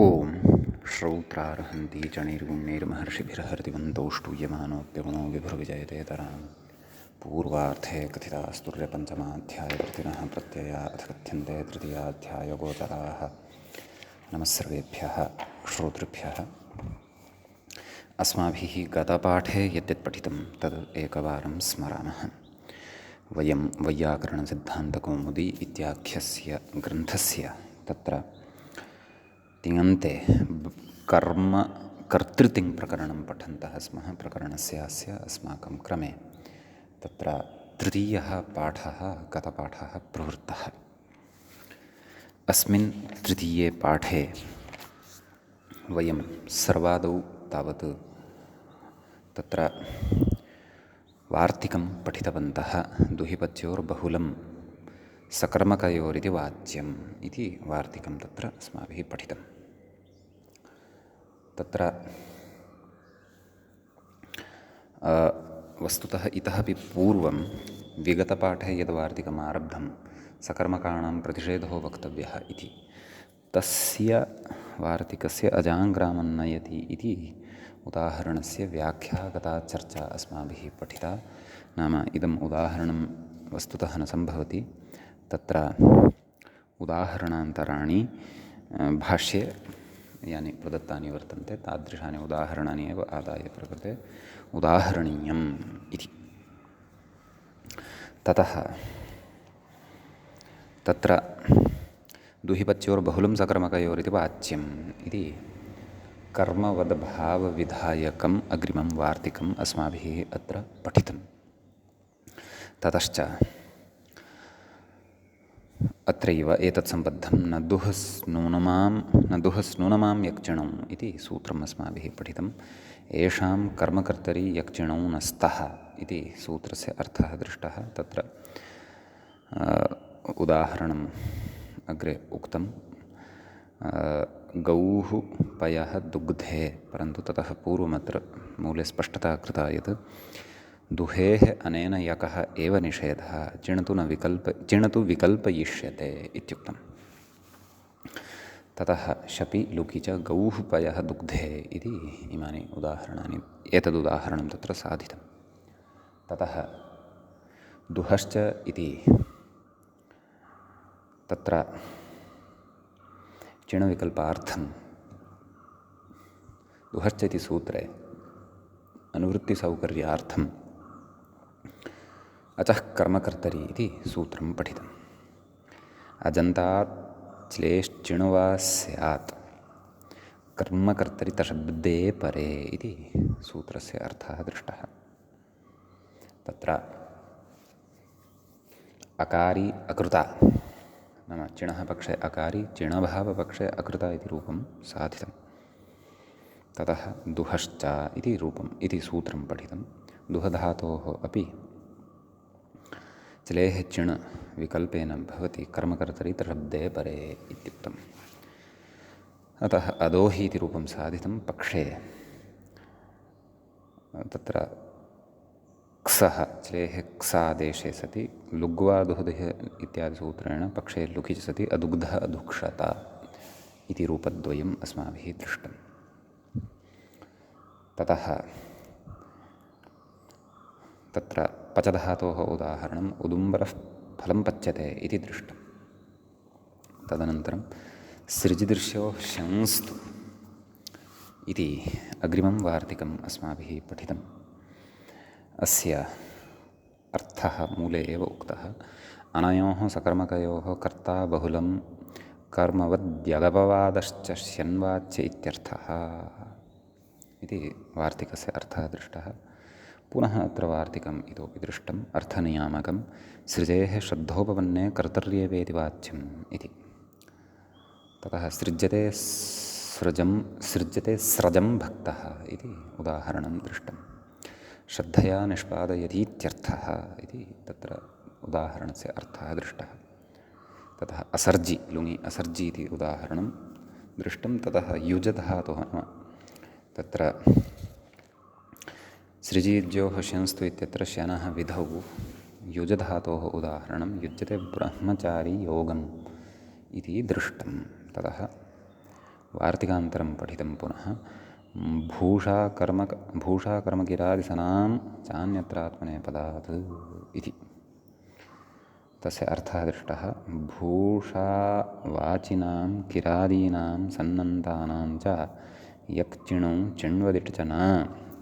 ओम श्रौत्रार्हन्ति चणैर्गुण्यैर्महर्षिभिर्हरिवन्तौष्टूयमानोऽप्यगुणो विभुर्विजयते तराम् पूर्वार्थे कथितास्तुर्यपञ्चमाध्यायवृत्तिनः प्रत्यया अथ कथ्यन्ते तृतीयाध्यायगोचराः। नमः सर्वेभ्यः श्रोतृभ्यः। अस्माभिः गतपाठे यद्यत् पठितं तद् एकवारं स्मरामः। वयं वैयाकरणसिद्धान्तकौमुदी इत्याख्यस्य ग्रन्थस्य तत्र तिङन्ते कर्म कर्तृतिङ् प्रकरणं पठन्तः स्मः। प्रकरणस्यास्य अस्माकं क्रमे तत्र तृतीयः पाठः गतपाठः प्रवृत्तः। अस्मिन् तृतीये पाठे वयं सर्वादौ तावत् तत्र वार्तिकं पठितवन्तः। दुहिपत्योर्बहुलं सकर्मकयोरिति वाच्यम् इति वार्तिकं तत्र अस्माभिः पठितं। तत्र वस्तुतः इतः अपि पूर्वं विगतपाठे यद् वार्तिकम् आरब्धं सकर्मकाणां प्रतिषेधो वक्तव्यः इति, तस्य वार्तिकस्य अजाङ्ग्रामन्नयति इति उदाहरणस्य व्याख्या गता चर्चा अस्माभिः पठिता। नाम इदम् उदाहरणं वस्तुतः न सम्भवति, तत्र उदाहरणान्तराणि भाष्ये यानि प्रदत्तानि वर्तन्ते तादृशानि उदाहरणानि एव आदाय प्रकृते उदाहरणीयम् इति। ततः तत्र दुहिपत्योर्बहुलं सकर्मकयोरिति वाच्यम् इति कर्मवद्भावविधायकम् अग्रिमं वार्तिकम् अस्माभिः अत्र पठितं। ततश्च अत्रैव एतत् सम्बद्धं न दुःस्नूनमां यक्षिणौ इति सूत्रम् अस्माभिः पठितं। येषां कर्मकर्तरि यक्षिणौ न स्तः इति सूत्रस्य अर्थः दृष्टः। तत्र उदाहरणम् अग्रे उक्तं, गौः पयः दुग्धे, परन्तु ततः पूर्वमत्र मूले स्पष्टता कृता यत् दुहेः अनेन यकः एव निषेधः, चिणतु विकल्पयिष्यते इत्युक्तं। ततः शपि लुकि च गौः पयः दुग्धे इति इमानि उदाहरणानि, एतदुदाहरणं तत्र साधितं। ततः दुहश्च इति तत्र चिणविकल्पार्थं दुहश्च इति सूत्रे अनुवृत्तिसौकर्यार्थं अचः कर्मकर्तरि इति सूत्रं पठितम्। अजन्तात् च्लेश्चिणु वा स्यात् कर्मकर्तरि तशब्दे परे इति सूत्रस्य अर्थः दृष्टः। तत्र अकारी अकृता, नाम चिणः पक्षे अकारी, चिणभावपक्षे अकृता इति रूपं साधितं। ततः दुहश्च इति रूपम् इति सूत्रं पठितं। दुहधातोः अपि च्लेः चिण् विकल्पेन भवति कर्मकर्तरि तशब्दे परे इत्युक्तम्। अतः अदोहि इति रूपं साधितं। पक्षे तत्र क्सः च्लेः क्सादेशे सति लुग्वा दुहदिः इत्यादिसूत्रेण पक्षे लुकि च सति अदुग्धः अदुक्षत इति रूपद्वयम् अस्माभिः दृष्टम्। ततः तत्र पचधातोः उदाहरणम् उदुम्बरः फलं पच्यते इति दृष्टं। तदनन्तरं सृजिदृश्योः शंस्तु इति अग्रिमं वार्तिकम् अस्माभिः पठितम्। अस्य अर्थः मूले एव उक्तः। अनयोः सकर्मकयोः कर्ता बहुलं कर्मवद्यगपवादश्च स्यन्वाच्य इत्यर्थः इति वार्तिकस्य अर्थः दृष्टः। पुनः अत्र वार्तिकम् इतोपि दृष्टम्, अर्थनियामकं सृजेः श्रद्धोपपन्ने कर्तर्येवेति वाच्यम् इति। ततः सृज्यते स्रजं भक्तः इति उदाहरणं दृष्टम्। श्रद्धया निष्पादयतीत्यर्थः इति तत्र उदाहरणस्य अर्थः दृष्टः। ततः असर्जि लुङि असर्जि इति उदाहरणं दृष्टं। ततः युजधातोः तत्र सृजीद्योः शंस्तु इत्यत्र श्यनः विधौ युजधातोः उदाहरणं युज्यते ब्रह्मचारी योगम् इति दृष्टं। ततः वार्तिकान्तरं पठितं पुनः भूषाकर्मकिरादिसनां चान्यत्र आत्मनेपदात् इति तस्य अर्थः दृष्टः। भूषावाचिनां किरादीनां सन्नन्तानां च यक्चिणौ चिण्वदिट् च न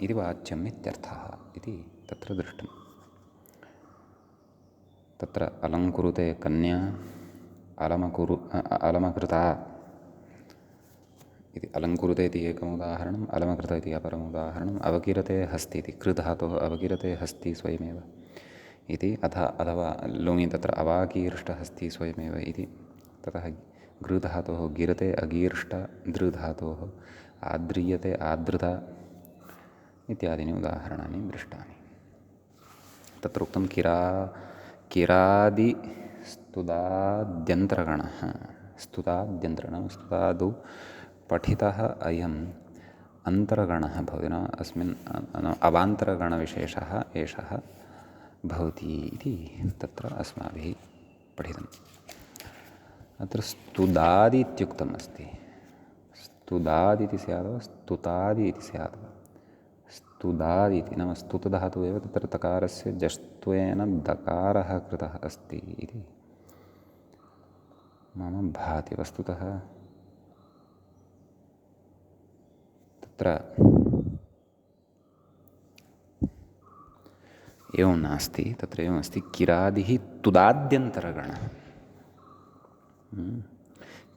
इति वाच्यम् इत्यर्थः इति तत्र दृष्टम्। तत्र अलङ्कुरुते कन्या अलमकृता इति अलङ्कुरुते इति एकमुदाहरणम्, अलमकृत इति अपरमुदाहरणम्, अवकिरते हस्ति इति कृधातोः अवकिरते हस्ति स्वयमेव इति अथवा लुङि तत्र अवाकीर्ष्टहस्ति स्वयमेव इति। ततः गृधातोः गिरते अगीर्ष्ट दृधातोः आद्रियते आदृता इत्यादीनि उदाहरणानि दृष्टानि। तत्र उक्तं किरादिस्तुदाद्यन्तरगणः स्तुतादौ पठितः अयम् अन्तरगणः भवति न अस्मिन् अवान्तरगणविशेषः एषः भवति इति तत्र अस्माभिः पठितम्। अत्र स्तुदादि इत्युक्तम् अस्ति। स्तुदादि इति स्यात् वा स्तुतादि इति स्यात् वा? स्तुदादि इति नाम स्तुतधातुः एव तत्र तकारस्य जस्त्वेन दकारः कृतः अस्ति इति मम भाति। वस्तुतः तत्र एवं नास्ति, तत्र एवमस्ति किरादिः तुदाद्यन्तरगणः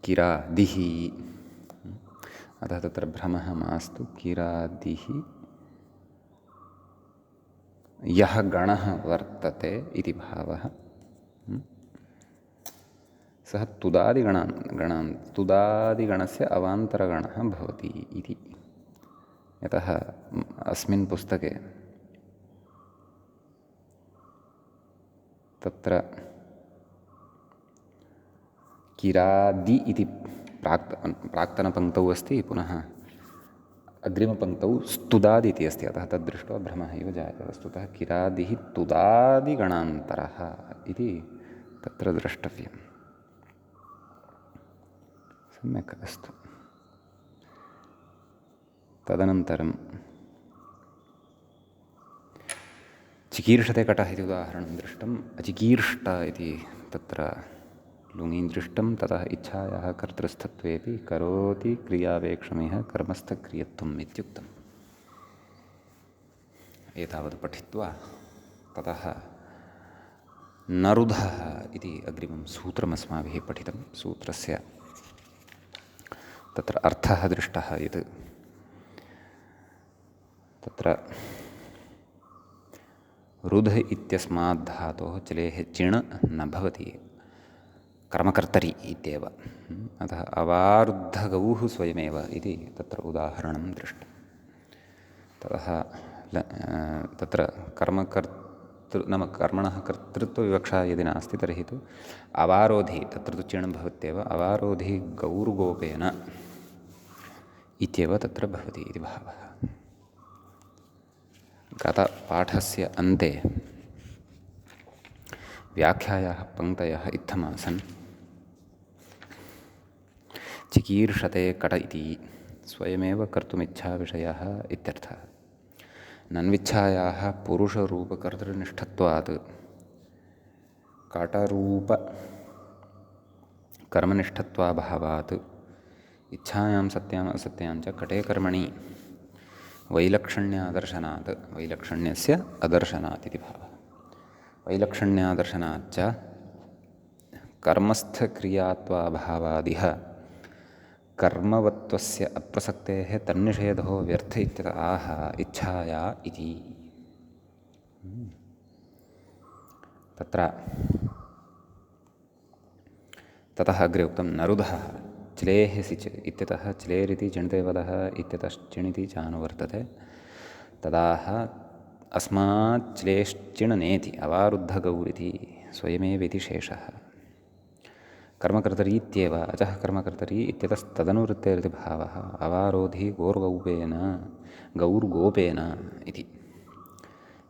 किरादिः अतः तत्र भ्रमः मास्तु। किरादिः यः गणः वर्तते इति भावः सः तुदादिगणस्य अवान्तरगणः भवति इति। यतः अस्मिन् पुस्तके तत्र किरादि इति प्राक्तनपङ्क्तौ अस्ति, पुनः अग्रिमपङ्क्तौ स्तुदादि इति अस्ति। अतः तद्दृष्ट्वा भ्रमः इव जायते। वस्तुतः किरादिः तुदादिगणान्तरः इति तत्र द्रष्टव्यम्। सम्यक् अस्तु। तदनन्तरं चिकीर्षते कटः इति उदाहरणं दृष्टम्। अचिकीर्ष्ट इति तत्र लुङि दृष्टं। ततः इच्छायाः कर्तृस्थत्वेपि करोति क्रियावेक्षमिह कर्मस्थक्रियत्वम् इत्युक्तम्। एतावत् पठित्वा ततः नरुधः इति अग्रिमं सूत्रमस्माभिः पठितं। सूत्रस्य तत्र अर्थः दृष्टः यत् तत्र रुध इत्यस्मात् धातोः चलेः चिण् न भवति, कर्मकर्तरि इत्येव। अतः अवारुद्धगौः स्वयमेव इति तत्र उदाहरणं दृष्टं। ततः तत्र नाम कर्मणः कर्तृत्वविवक्षा यदि नास्ति तर्हि तु अवारोधि तत्र तु चिण् भवत्येव। अवारोधि गौर्गोपेन इत्येव तत्र भवति इति भावः। गतपाठस्य अन्ते व्याख्यायाः पङ्क्तयः इत्थमासन्। चिकीर्षते कट इति स्वयमेव कर्तुमिच्छाविषयः इत्यर्थः। नन्विच्छायाः पुरुषरूपकर्तृनिष्ठत्वात् कटरूपकर्मनिष्ठत्वाभावात् इच्छायां सत्याम् असत्यां च कटे कर्मणि वैलक्षण्यादर्शनात् वैलक्षण्यस्य अदर्शनात् इति भावः। वैलक्षण्यादर्शनाच्च कर्मस्थक्रियात्वाभावादिह कर्मवत्वस्य अप्रसक्तेः तन्निषेधो व्यर्थ इत्यत आह इच्छाया इति। तत्र ततः अग्रे उक्तं नरुधः च्लेः सिच् इत्यतः च्लेरिति चिण्तेवदः इत्यतश्चिणिति चानुवर्तते। तदाह अस्मात् च्लेश्चिण् नेति अवारुद्धगौरिति स्वयमेवेति शेषः। कर्मकर्तरी इत्येव अचः कर्मकर्तरी इत्यतस्तदनुवृत्तेरिति भावः। अवारोधि गौर्गोपेन इति।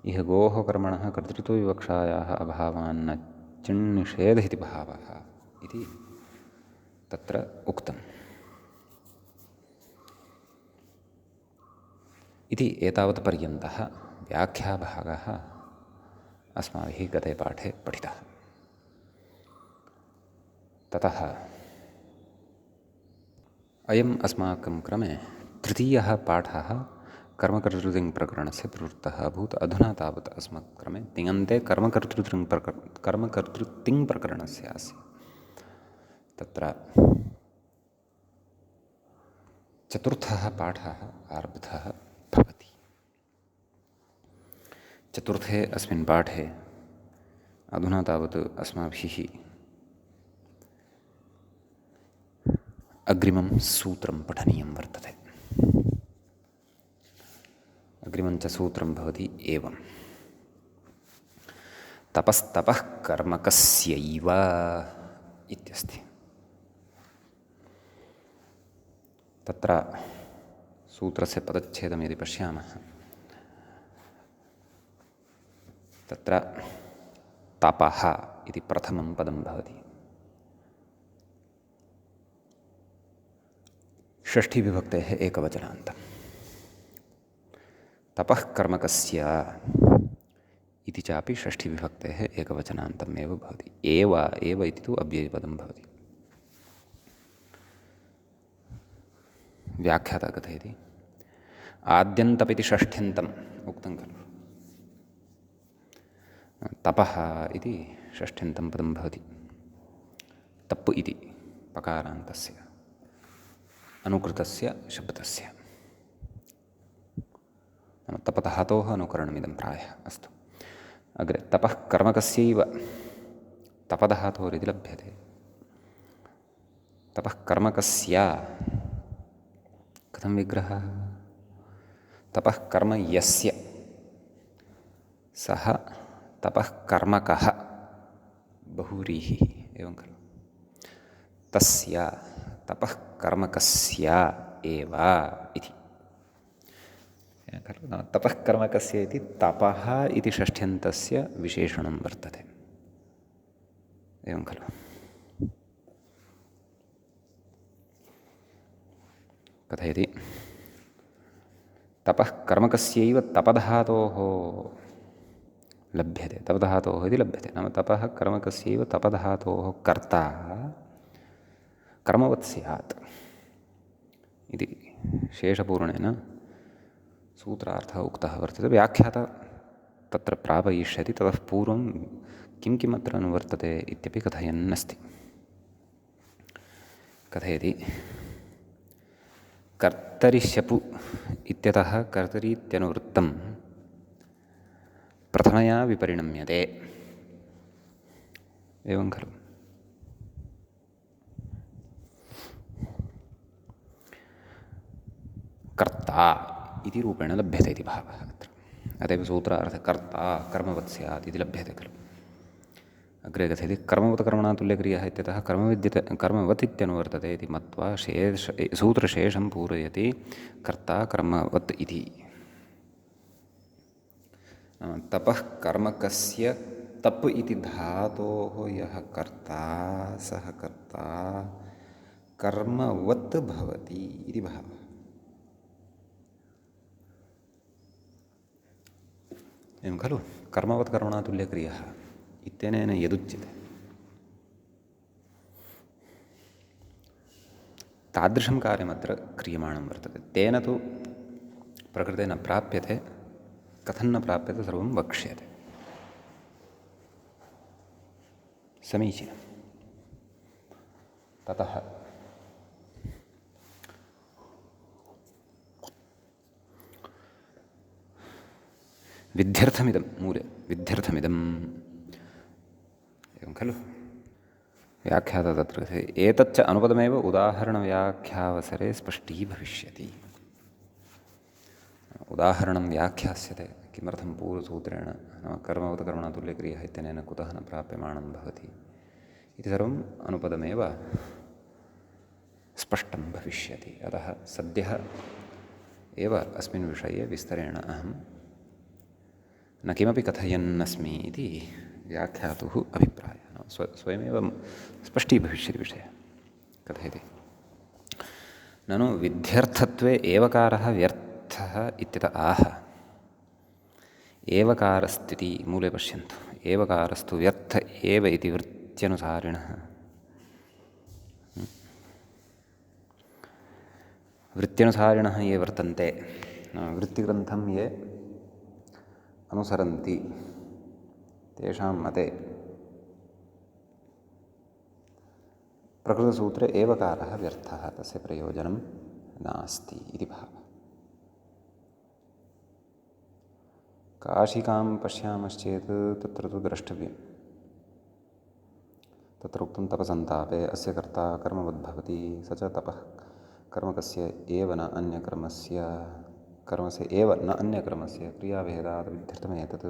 इह गोः कर्मणः कर्तृत्वविवक्षायाः अभावान्न चिण्निषेध इति भावः इति तत्र उक्तम्। इति एतावत् पर्यन्तः व्याख्याभागः अस्माभिः गते पाठे पठितः। ततः अयम् अस्माकं क्रमे तृतीयः पाठः कर्मकर्तृतिङ्प्रकरणस्य प्रवृत्तः अभूत्। अधुना तावत् अस्मत् क्रमे तिङन्ते कर्मकर्तृतिङ्प्रकरणस्य आसीत्। तत्र चतुर्थः पाठः आरब्धः भवति। चतुर्थे अस्मिन् पाठे अधुना तावत् अस्माभिः अग्रिमं सूत्रं पठनीयं वर्तते। अग्रिमं च सूत्रं भवति एवं: तपस्तपः कर्मकस्यैव इत्यस्ति। तत्र सूत्रस्य पदच्छेदं यदि पश्यामः, तत्र तपः इति प्रथमं पदं भवति। षष्ठीविभक्तेः एकवचनान्तम्। तपः कर्मकस्य इति चापि षष्ठीविभक्तेः एकवचनान्तम् एव भवति। एव इति तु अव्ययपदं भवति। व्याख्याता कथयति, आद्यन्तमिति षष्ठ्यन्तम् उक्तं खलु। तपः इति षष्ठ्यन्तं पदं भवति। तप् इति पकारान्तस्य अनुकृतस्य शब्दस्य तपधातोः अनुकरणमिदं प्रायः। अस्तु, अग्रे तपः कर्मकस्यैव तपधातोरिति लभ्यते। तपः कर्मकस्य कथं विग्रहः? तपः कर्म यस्य सः तपः कर्मकः बहुव्रीहिः, एवं खलु। तस्य तपः कर्मकस्य एव इति खलु। तपः कर्मकस्य इति तपः इति षष्ठ्यन्तस्य विशेषणं वर्तते, एवं खलु। कथयति, तपः कर्मकस्यैव तपधातोः लभ्यते। तपधातोः इति लभ्यते, नाम तपः कर्मकस्यैव तपधातोः कर्ता कर्मवत् स्यात् इति शेषपूर्णेन सूत्रार्थः उक्तः वर्तते। व्याख्याता तत्र प्रापयिष्यति। ततः पूर्वं किं किम् अत्र अनुवर्तते इत्यपि कथयन्नस्ति। कथयति, कर्तरि शपु इत्यतः कर्तरि इत्यनुवृत्तं प्रथमया विपरिणम्यते, एवं खलु। कर्ता इति रूपेण लभ्यते इति भावः अत्र। अतएव सूत्रार्थः कर्ता कर्मवत् स्यात् इति लभ्यते खलु। अग्रे कथयति, कर्मवत् कर्मणा तुल्यक्रियः इत्यतः कर्मवत् इत्यनुवर्तते इति मत्वा सूत्रशेषं पूरयति कर्ता कर्मवत् इति। तपः कर्मकस्य तप् इति धातोः यः कर्ता सः कर्ता कर्मवत् भवति इति भावः। एवं खलु। कर्मवत् कर्मणा तुल्यक्रियः इत्यनेन यदुच्यते तादृशं कार्यमत्र क्रियमाणं वर्तते। तेन तु प्रकृते न प्राप्यते। कथं न प्राप्यते सर्वं वक्ष्यते। समीचीनं। ततः विध्यर्थमिदं मूले विध्यर्थमिदम्, एवं खलु। व्याख्याता तत्र एतच्च अनुपदमेव उदाहरणव्याख्यावसरे स्पष्टीभविष्यति। उदाहरणं व्याख्यास्यते किमर्थं पूर्वसूत्रेण नाम कर्मवत् कर्मणा तुल्यक्रियः इत्यनेन कुतः न प्राप्यमाणं भवति इति सर्वम् अनुपदमेव स्पष्टं भविष्यति। अतः सद्यः एव अस्मिन् विषये विस्तरेण अहं न किमपि कथयन्नस्मि इति व्याख्यातुः अभिप्रायः। स्वयमेव स्पष्टीभविष्यति विषयः। कथयति, ननु विध्यर्थत्वे एवकारः व्यर्थ व्यर्थः इत्यतः आह एवकारस्थिति मूले पश्यन्तु एवकारस्तु व्यर्थ एव इति वृत्त्यनुसारिणः वृत्त्यनुसारिणः ये वर्तन्ते वृत्तिग्रन्थं ये अनुसरन्ति तेषां मते प्रकृतसूत्रे एवकारः व्यर्थः तस्य प्रयोजनं नास्ति इति भावः काशिकां पश्यामश्चेत् तत्र तु द्रष्टव्यं तत्र उक्तं तपसन्तापे अस्य कर्ता कर्मवद्भवति स च तपः कर्मकस्य एव न अन्यकर्मस्य कर्मस्य एव न अन्यकर्मस्य क्रियाभेदात् विध्यर्थमेतत्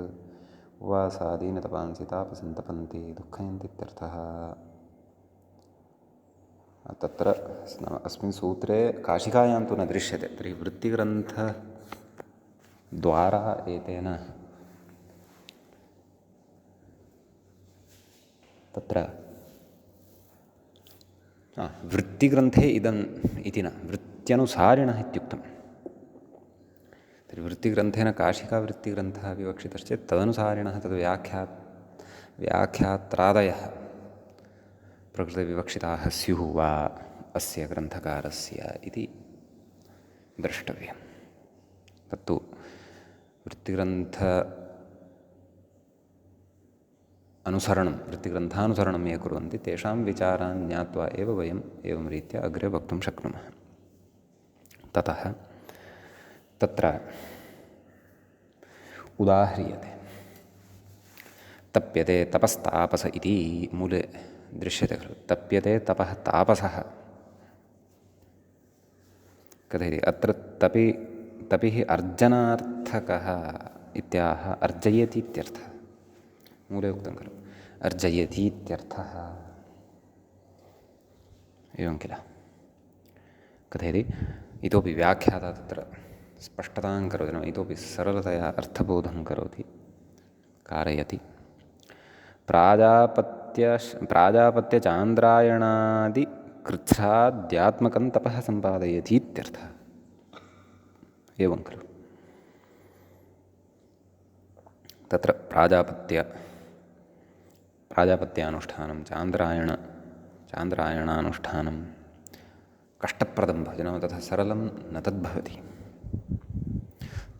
उपवासादीन तपांसि तापसन्तपन्ति दुःखयन्तीत्यर्थः तत्र अस्मिन् सूत्रे काशिकायां तु न दृश्यते तर्हि वृत्तिग्रन्थद्वारा एतेन तत्र वृत्तिग्रन्थे इदम् इति न वृत्त्यनुसारिणः इत्युक्तं तर्हि वृत्तिग्रन्थेन काशिकावृत्तिग्रन्थः विवक्षितश्चेत् तदनुसारिणः व्याख्यात्रादयः प्रकृतिविवक्षिताः स्युः वा अस्य ग्रन्थकारस्य इति द्रष्टव्यं तत्तु वृत्तिग्रन्थानुसरणं ये कुर्वन्ति तेषां विचारान् ज्ञात्वा एव वयम् एवं रीत्या अग्रे वक्तुं शक्नुमः ततः तत्र उदाह्रियते तप्यते तपस्तापस इति मूले दृश्यते खलु तप्यते तपः तापसः कथयति अत्र तपिः अर्जनार्थकः इत्याह अर्जयति इत्यर्थः मूले उक्तं खलु अर्जयति इत्यर्थः एवं किल कथयति इतोपि व्याख्याता तत्र स्पष्टतां करोति नाम इतोपि सरलतया अर्थबोधं करोति कारयति प्राजापत्यचान्द्रायणादिकृच्छ्राद्यात्मकं तपः सम्पादयति इत्यर्थः एवं खलु तत्र प्राजापत्यानुष्ठानं चान्द्रायणानुष्ठानं कष्टप्रदं भवति नाम तथा सरलं न तद्भवति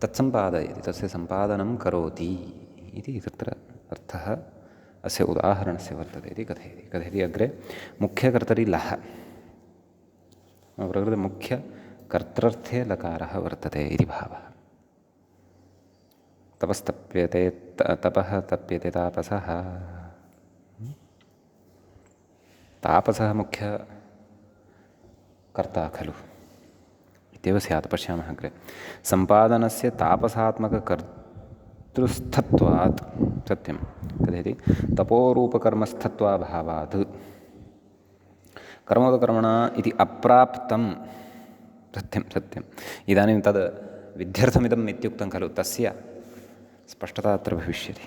तत्सम्पादयति तस्य सम्पादनं करोति इति तत्र अर्थः अस्य उदाहरणस्य वर्तते इति कथयति अग्रे मुख्यकर्तरि लः प्रकृतिमुख्यकर्तृर्थे लकारः वर्तते इति भावः तपस्तप्यते तपः तप्यते तापसः तापसः मुख्यकर्ता खलु इत्येव स्यात् पश्यामः अग्रे सम्पादनस्य तापसात्मककर्तृस्थत्वात् सत्यं कथयति तपोरूपकर्मस्थत्वाभावात् कर्मोदकर्मणा इति अप्राप्तं सत्यम् इदानीं तद् विध्यर्थमिदम् इत्युक्तं खलु तस्य स्पष्टता अत्र भविष्यति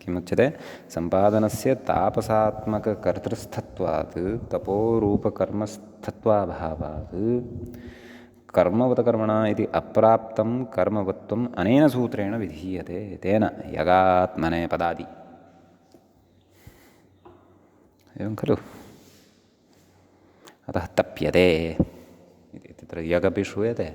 किमुच्यते सम्पादनस्य तापसात्मककर्तृस्थत्वात् तपोरूपकर्मस्थत्वाभावात् कर्मवतकर्मणा इति अप्राप्तं कर्मवत्वम् अनेन सूत्रेण विधीयते तेन यगात्मने पदादि एवं खलु अतः तप्यते इति तत्र यगपि श्रूयते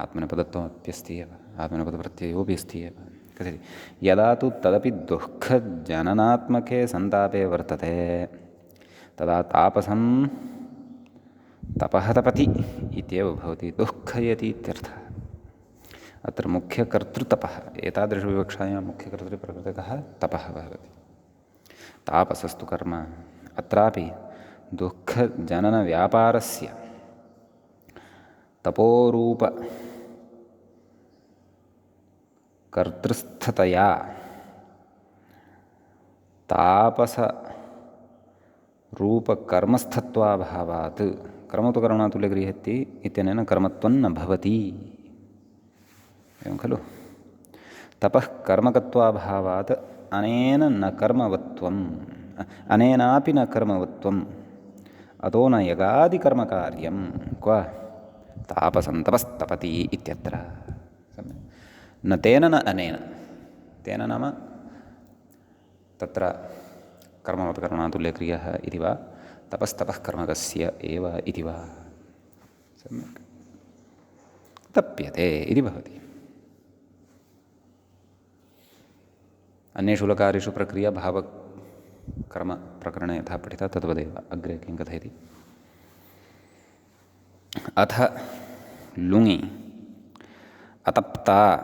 आत्मनेपदत्वमप्यस्ति एव आत्मनेपदप्रत्ययोऽपि अस्ति एव कथयति यदा तु तदपि दुःखजननात्मके सन्तापे वर्तते तदा तापसं तपः तपति इत्येव भवति दुःखयति इत्यर्थः अत्र मुख्यकर्तृतपः एतादृशविवक्षायां मुख्यकर्तृप्रकृतकः तपः भवति तापसस्तु कर्म अत्रापि दुःखजननव्यापारस्य तपोरूपकर्तृस्थतया तापसरूपकर्मस्थत्वाभावात् कर्मतु कर्मणातुल्यगृहति इत्यनेन कर्मत्वं न भवति एवं खलु तपः कर्मकत्वाभावात् अनेन न कर्मवत्वम् अनेनापि न कर्मवत्वम् अतो न यगादिकर्मकार्यं क्व तापसन्तपस्तपति इत्यत्र सम्यक् न तेन न अनेन तेन नाम तत्र कर्मवत्कर्मातुल्यक्रियः इति वा तपस्तपः कर्मकस्य एव इति वा सम्यक् तप्यते इति भवति। अन्येषु लकारेषु प्रक्रिया भावकर्मप्रकरणे यथा पठिता तद्वदेव अग्रे किं कथयति अथ लुङि अतप्ता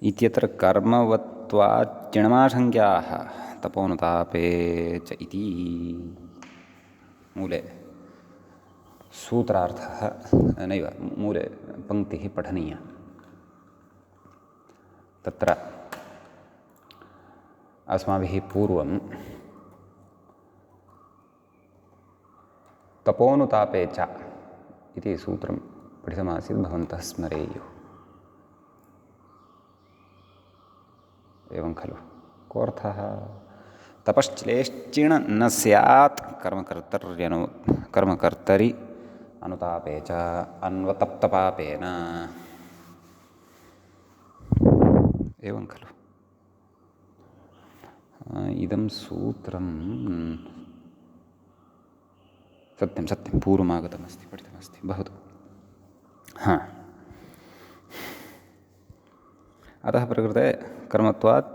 इत्यत्र कर्मवत्वाच्चिणमाशङ्क्याः तपोनुतापे च इति मूले सूत्रार्थः नैव मूले पङ्क्तिः पठनीया। तत्र अस्माभिः पूर्वं तपोनुतापे च इति सूत्रं पठितमासीत्, भवन्तः स्मरेयुः। एवं खलु कोऽर्थः तपश्चेष्टिण न स्यात् कर्मकर्तरि अनुतापे च अन्वतप्तपापेन एवं खलु। इदं सूत्रं सत्यं पूर्वमागतमस्ति, पठितमस्ति, भवतु। अतः प्रकृते कर्मत्वात्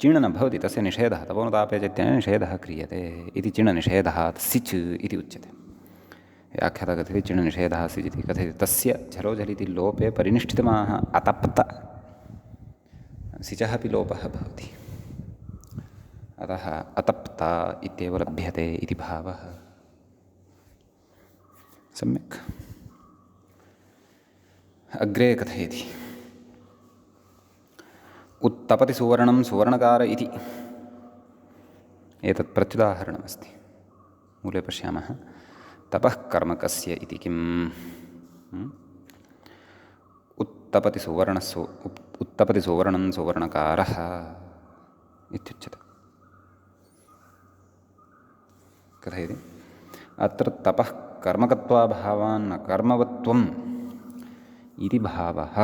चिण् न भवति, तस्य निषेधः तपोनुतापे च इत्यनेन निषेधः क्रियते इति चिण्निषेधः सिच् इति उच्यते। व्याख्याता कथयति चिण्निषेधः सिच् इति कथयति तस्य झलोझलिति लोपे परिनिष्ठितमाः अतप्त सिचः अपि लोपः भवति, अतः अतप्ता इत्येव लभ्यते इति भावः। सम्यक् अग्रे कथयति उत्तपति सुवर्णं सुवर्णकार इति एतत् प्रत्युदाहरणमस्ति। मूले पश्यामः तपः कर्मकस्य इति किम् उत्तपति सुवर्णं सुवर्णकारः इत्युच्यते। कथयति अत्र तपः कर्मकत्वाभावान्न कर्मवत्वम् इति भावः।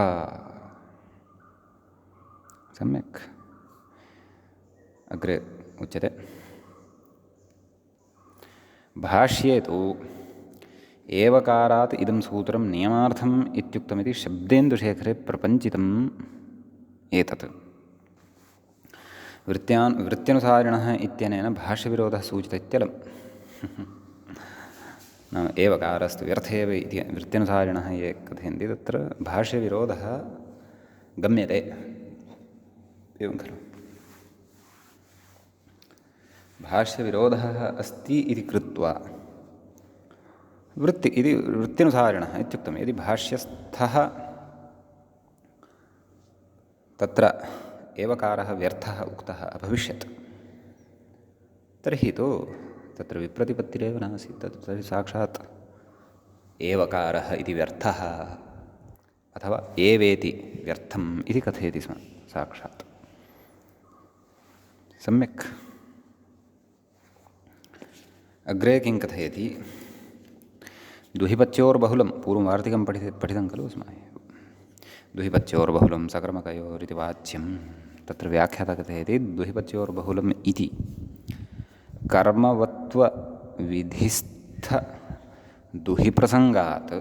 सम्यक् अग्रे उच्यते भाष्ये तु एवकारात् इदं सूत्रं नियमार्थम् इत्युक्तमिति शब्देन्दुशेखरे प्रपञ्चितम् एतत्। वृत्त्यनुसारिणः इत्यनेन भाष्यविरोधः सूचितः इत्यलम्। नाम एवकारस्तु व्यर्थे एव इति वृत्त्यनुसारिणः ये कथयन्ति तत्र भाष्यविरोधः गम्यते, एवं खलु। भाष्यविरोधः अस्ति इति कृत्वा वृत्त्यनुसारिणः इत्युक्तं यदि भाष्यस्थः तत्र एवकारः व्यर्थः उक्तः अभविष्यत् तर्हि तु तत्र विप्रतिपत्तिरेव नासीत्, तर्हि साक्षात् एवकारः इति व्यर्थः अथवा एवेति व्यर्थम् इति कथयति स्म साक्षात्। सम्यक् अग्रे किं कथयति दुहिपत्योर्बहुलं पूर्वं वार्तिकं पठितं खलु अस्माभिः। दुहिपत्योर्बहुलं सकर्मकयोरिति वाच्यं तत्र व्याख्याता कथयति दुहिपत्योर्बहुलम् इति कर्मवत्वविधिस्थदुहिप्रसङ्गात्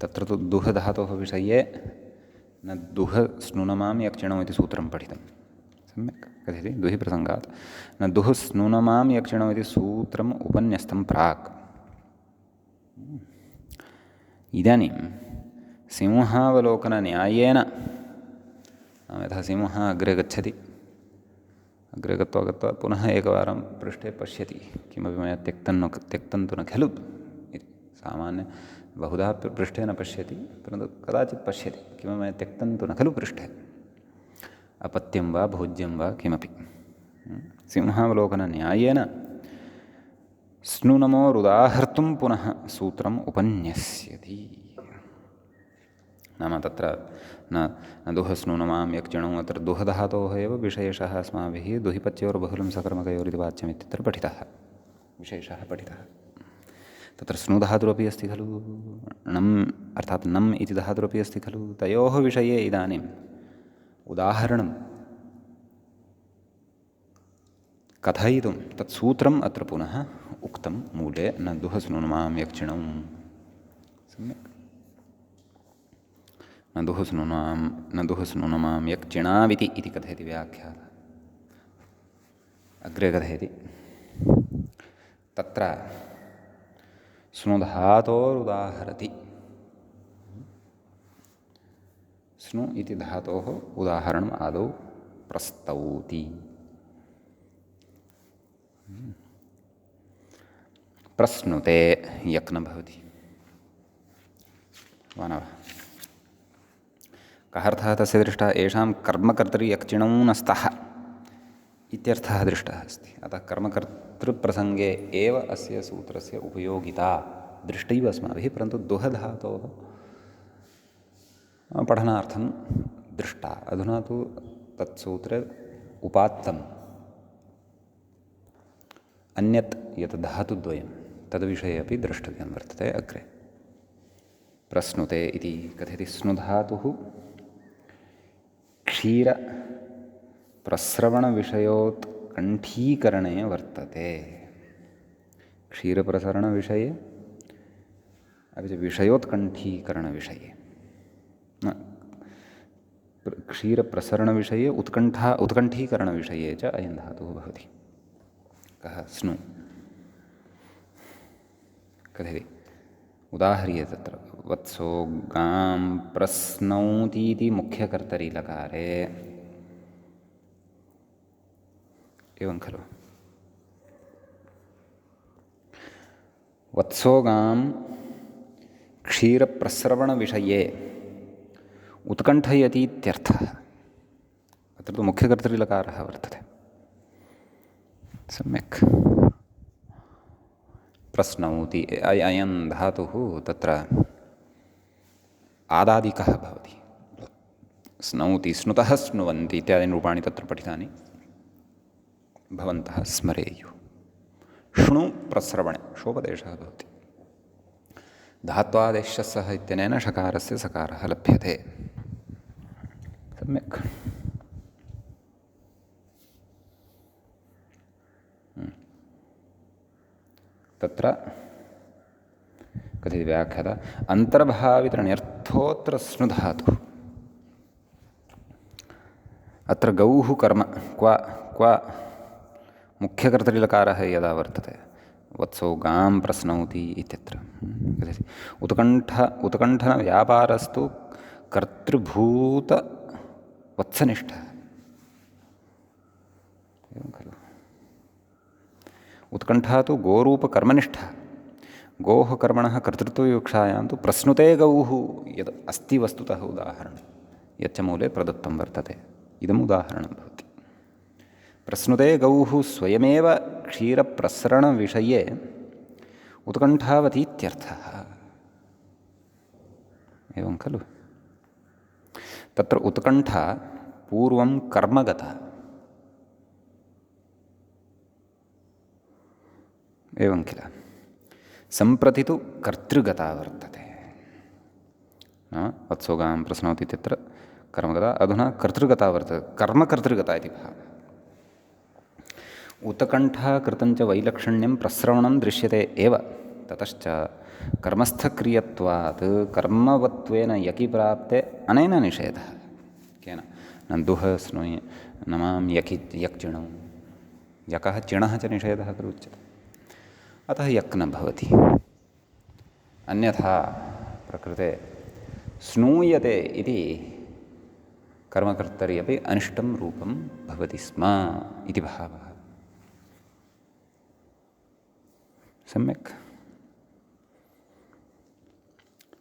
तत्र तु दुहधातोः विषये न दुह स्नुनमां यक्षिणौ इति सूत्रं पठितं। सम्यक् कथयति दुहिप्रसङ्गात् न दुः स्नुनमां यक्षिणौ इति सूत्रम् उपन्यस्तं प्राक्। इदानीं सिंहावलोकनन्यायेन नाम यथा सिंहः अग्रे गच्छति, अग्रे गत्वा पुनः एकवारं पृष्ठे पश्यति किमपि मया त्यक्तं तु न खलु इति। सामान्य बहुधा पृष्ठे न पश्यति, परन्तु कदाचित् पश्यति किमपि मया त्यक्तं तु न खलु पृष्ठे, अपत्यं वा भोज्यं वा किमपि। सिंहावलोकनन्यायेन स्नुनमोरुदाहर्तुं पुनः सूत्रम् उपन्यस्यति। नाम तत्र न दुह स्नुनमां यक्चिणौ अत्र दुहधातोः एव विशेषः अस्माभिः दुहिपत्योर्बहुलं सकर्मकयोरिति वाच्यमित्यत्र पठितः, विशेषः पठितः। तत्र स्नुधातुरपि अस्ति खलु, णम् अर्थात् नम् इति धातुरपि अस्ति खलु। तयोः विषये इदानीम् उदाहरणं कथयितुं तत्सूत्रम् अत्र पुनः उक्तं मूले, न दुःस्नुमां यक्षिणौ। सम्यक्। न दुःस्नुमां यक्षिणाविति इति कथयति व्याख्याता। अग्रे कथयति तत्र स्नुधातोरुदाहरति। स्नु इति धातोः उदाहरणम् आदौ प्रस्तौति। प्रस्नुते यक् न भवति वा न वा? कः अर्थः तस्य दृष्टः? येषां कर्मकर्तरि यक्चिणौ न स्तः इत्यर्थः दृष्टः अस्ति। अतः कर्मकर्तृप्रसङ्गे एव अस्य सूत्रस्य उपयोगिता दृष्टैव अस्माभिः, परन्तु दुःधातोः पठनार्थं दृष्टा। अधुना तु तत्सूत्रे उपात्तम् अन्यत् यत् धातुद्वयं तद्विषये अपि द्रष्टव्यं वर्तते अग्रे। प्रस्नुते इति कथयति स्नुधातुः क्षीरप्रस्रवणविषयोत्कण्ठीकरणे वर्तते। क्षीरप्रसरणविषये अपि च विषयोत्कण्ठीकरणविषये, क्षीरप्रसरणविषये उत्कण्ठीकरणविषये च अयं धातुः भवति। कः? स्नु। कथयति उदाहर्ये तत्र वत्सो गां प्रस्नौतीति मुख्यकर्तरि लकारे एवं खलु। वत्सो गां क्षीरप्रस्रवणविषये उत्कण्ठयतीत्यर्थः। अत्र तु मुख्यकर्तरि लकारः वर्तते। सम्यक्। प्रस्नौति अयं धातुः तत्र आदादिकः भवति। स्नौति, स्नुतः स्नुवन्ति इत्यादीनि रूपाणि तत्र पठितानि भवन्तः स्मरेयुः। श्णु प्रस्रवणे शोपदेशः भवति। धात्वादेशः सः इत्यनेन षकारस्य सकारः लभ्यते। सम्यक्। तत्र कथयति व्याख्याता अन्तर्भावितरण्यर्थोऽत्र स्नुधातुः। अत्र गौः कर्म क्व मुख्यकर्तरिलकारः यदा वर्तते, वत्सो गां प्रस्नौति इत्यत्र कथयति उत्कण्ठनव्यापारस्तु कर्तृभूतवत्सनिष्ठः। एवं खलु। उत्कण्ठा तु गोरूपकर्मनिष्ठः। गोः कर्मणः कर्तृत्वविवक्षायां तु प्रस्नुते गौः यद् अस्ति वस्तुतः उदाहरणं यच्च मूले प्रदत्तं वर्तते, इदम् उदाहरणं भवति। प्रस्नुते गौः स्वयमेव क्षीरप्रसरणविषये उत्कण्ठावतीत्यर्थः। एवं खलु। तत्र उत्कण्ठा पूर्वं कर्मगता, एवं किल। सम्प्रति तु कर्तृगता वर्तते। वत्सो गां प्रस्नौति इत्यत्र कर्मगता, अधुना कर्तृगता वर्तते। कर्मकर्तृगता इति भावः। उत्कण्ठा कृतञ्च वैलक्षण्यं प्रस्रवणं दृश्यते एव, ततश्च कर्मस्थक्रियत्वात् कर्मवत्वेन यकि प्राप्ते अनेन निषेधः। केन? न दुः स्नुयि नमां यकि यक्चिणौ। यकः चिणः च निषेधः खलु उच्यते। अतः यक् न भवति। अन्यथा प्रकृते स्नूयते इति कर्मकर्तरि अपि अनिष्टं रूपं भवति स्म इति भावः। सम्यक्।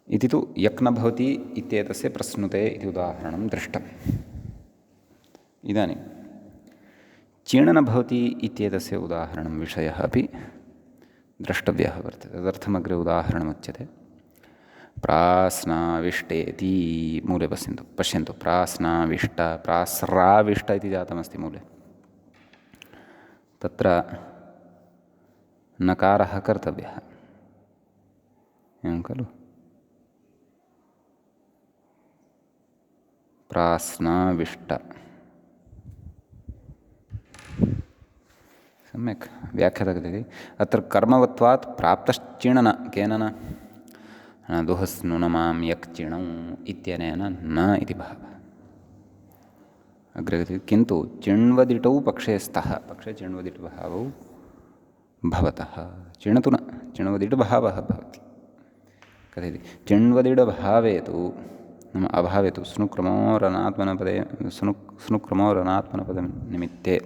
इति तु यक् न भवति इत्येतस्य प्रस्नुते इति उदाहरणं दृष्टम्। इदानीं चीण न भवति इत्येतस्य उदाहरणं विषयः अपि द्रष्टव्यः वर्तते। तदर्थमग्रे उदाहरणमुच्यते। प्रास्नाविष्टेति मूले पश्यन्तु प्रास्नाविष्ट प्रास्राविष्ट इति जातमस्ति मूले। तत्र नकारः कर्तव्यः। एवं खलु प्रास्नाविष्ट सम्यक् व्याख्याता कथयति अत्र कर्मवत्वात् प्राप्तश्चिणन केन न दुहस्नुनमां यक् चिणौ इत्यनेन न इति भावः अग्रे कथयति किन्तु चिण्वदिटौ पक्षे स्तः पक्षे चिण्वदिटभावौ भवतः चिणतु न चिण्वदिटभावः भवति कथयति चिण्वदिटभावे तु नाम अभावे तु स्नुक्रमोरनात्मनपदे स्नुक्रमोरनात्मनपदनिमित्ते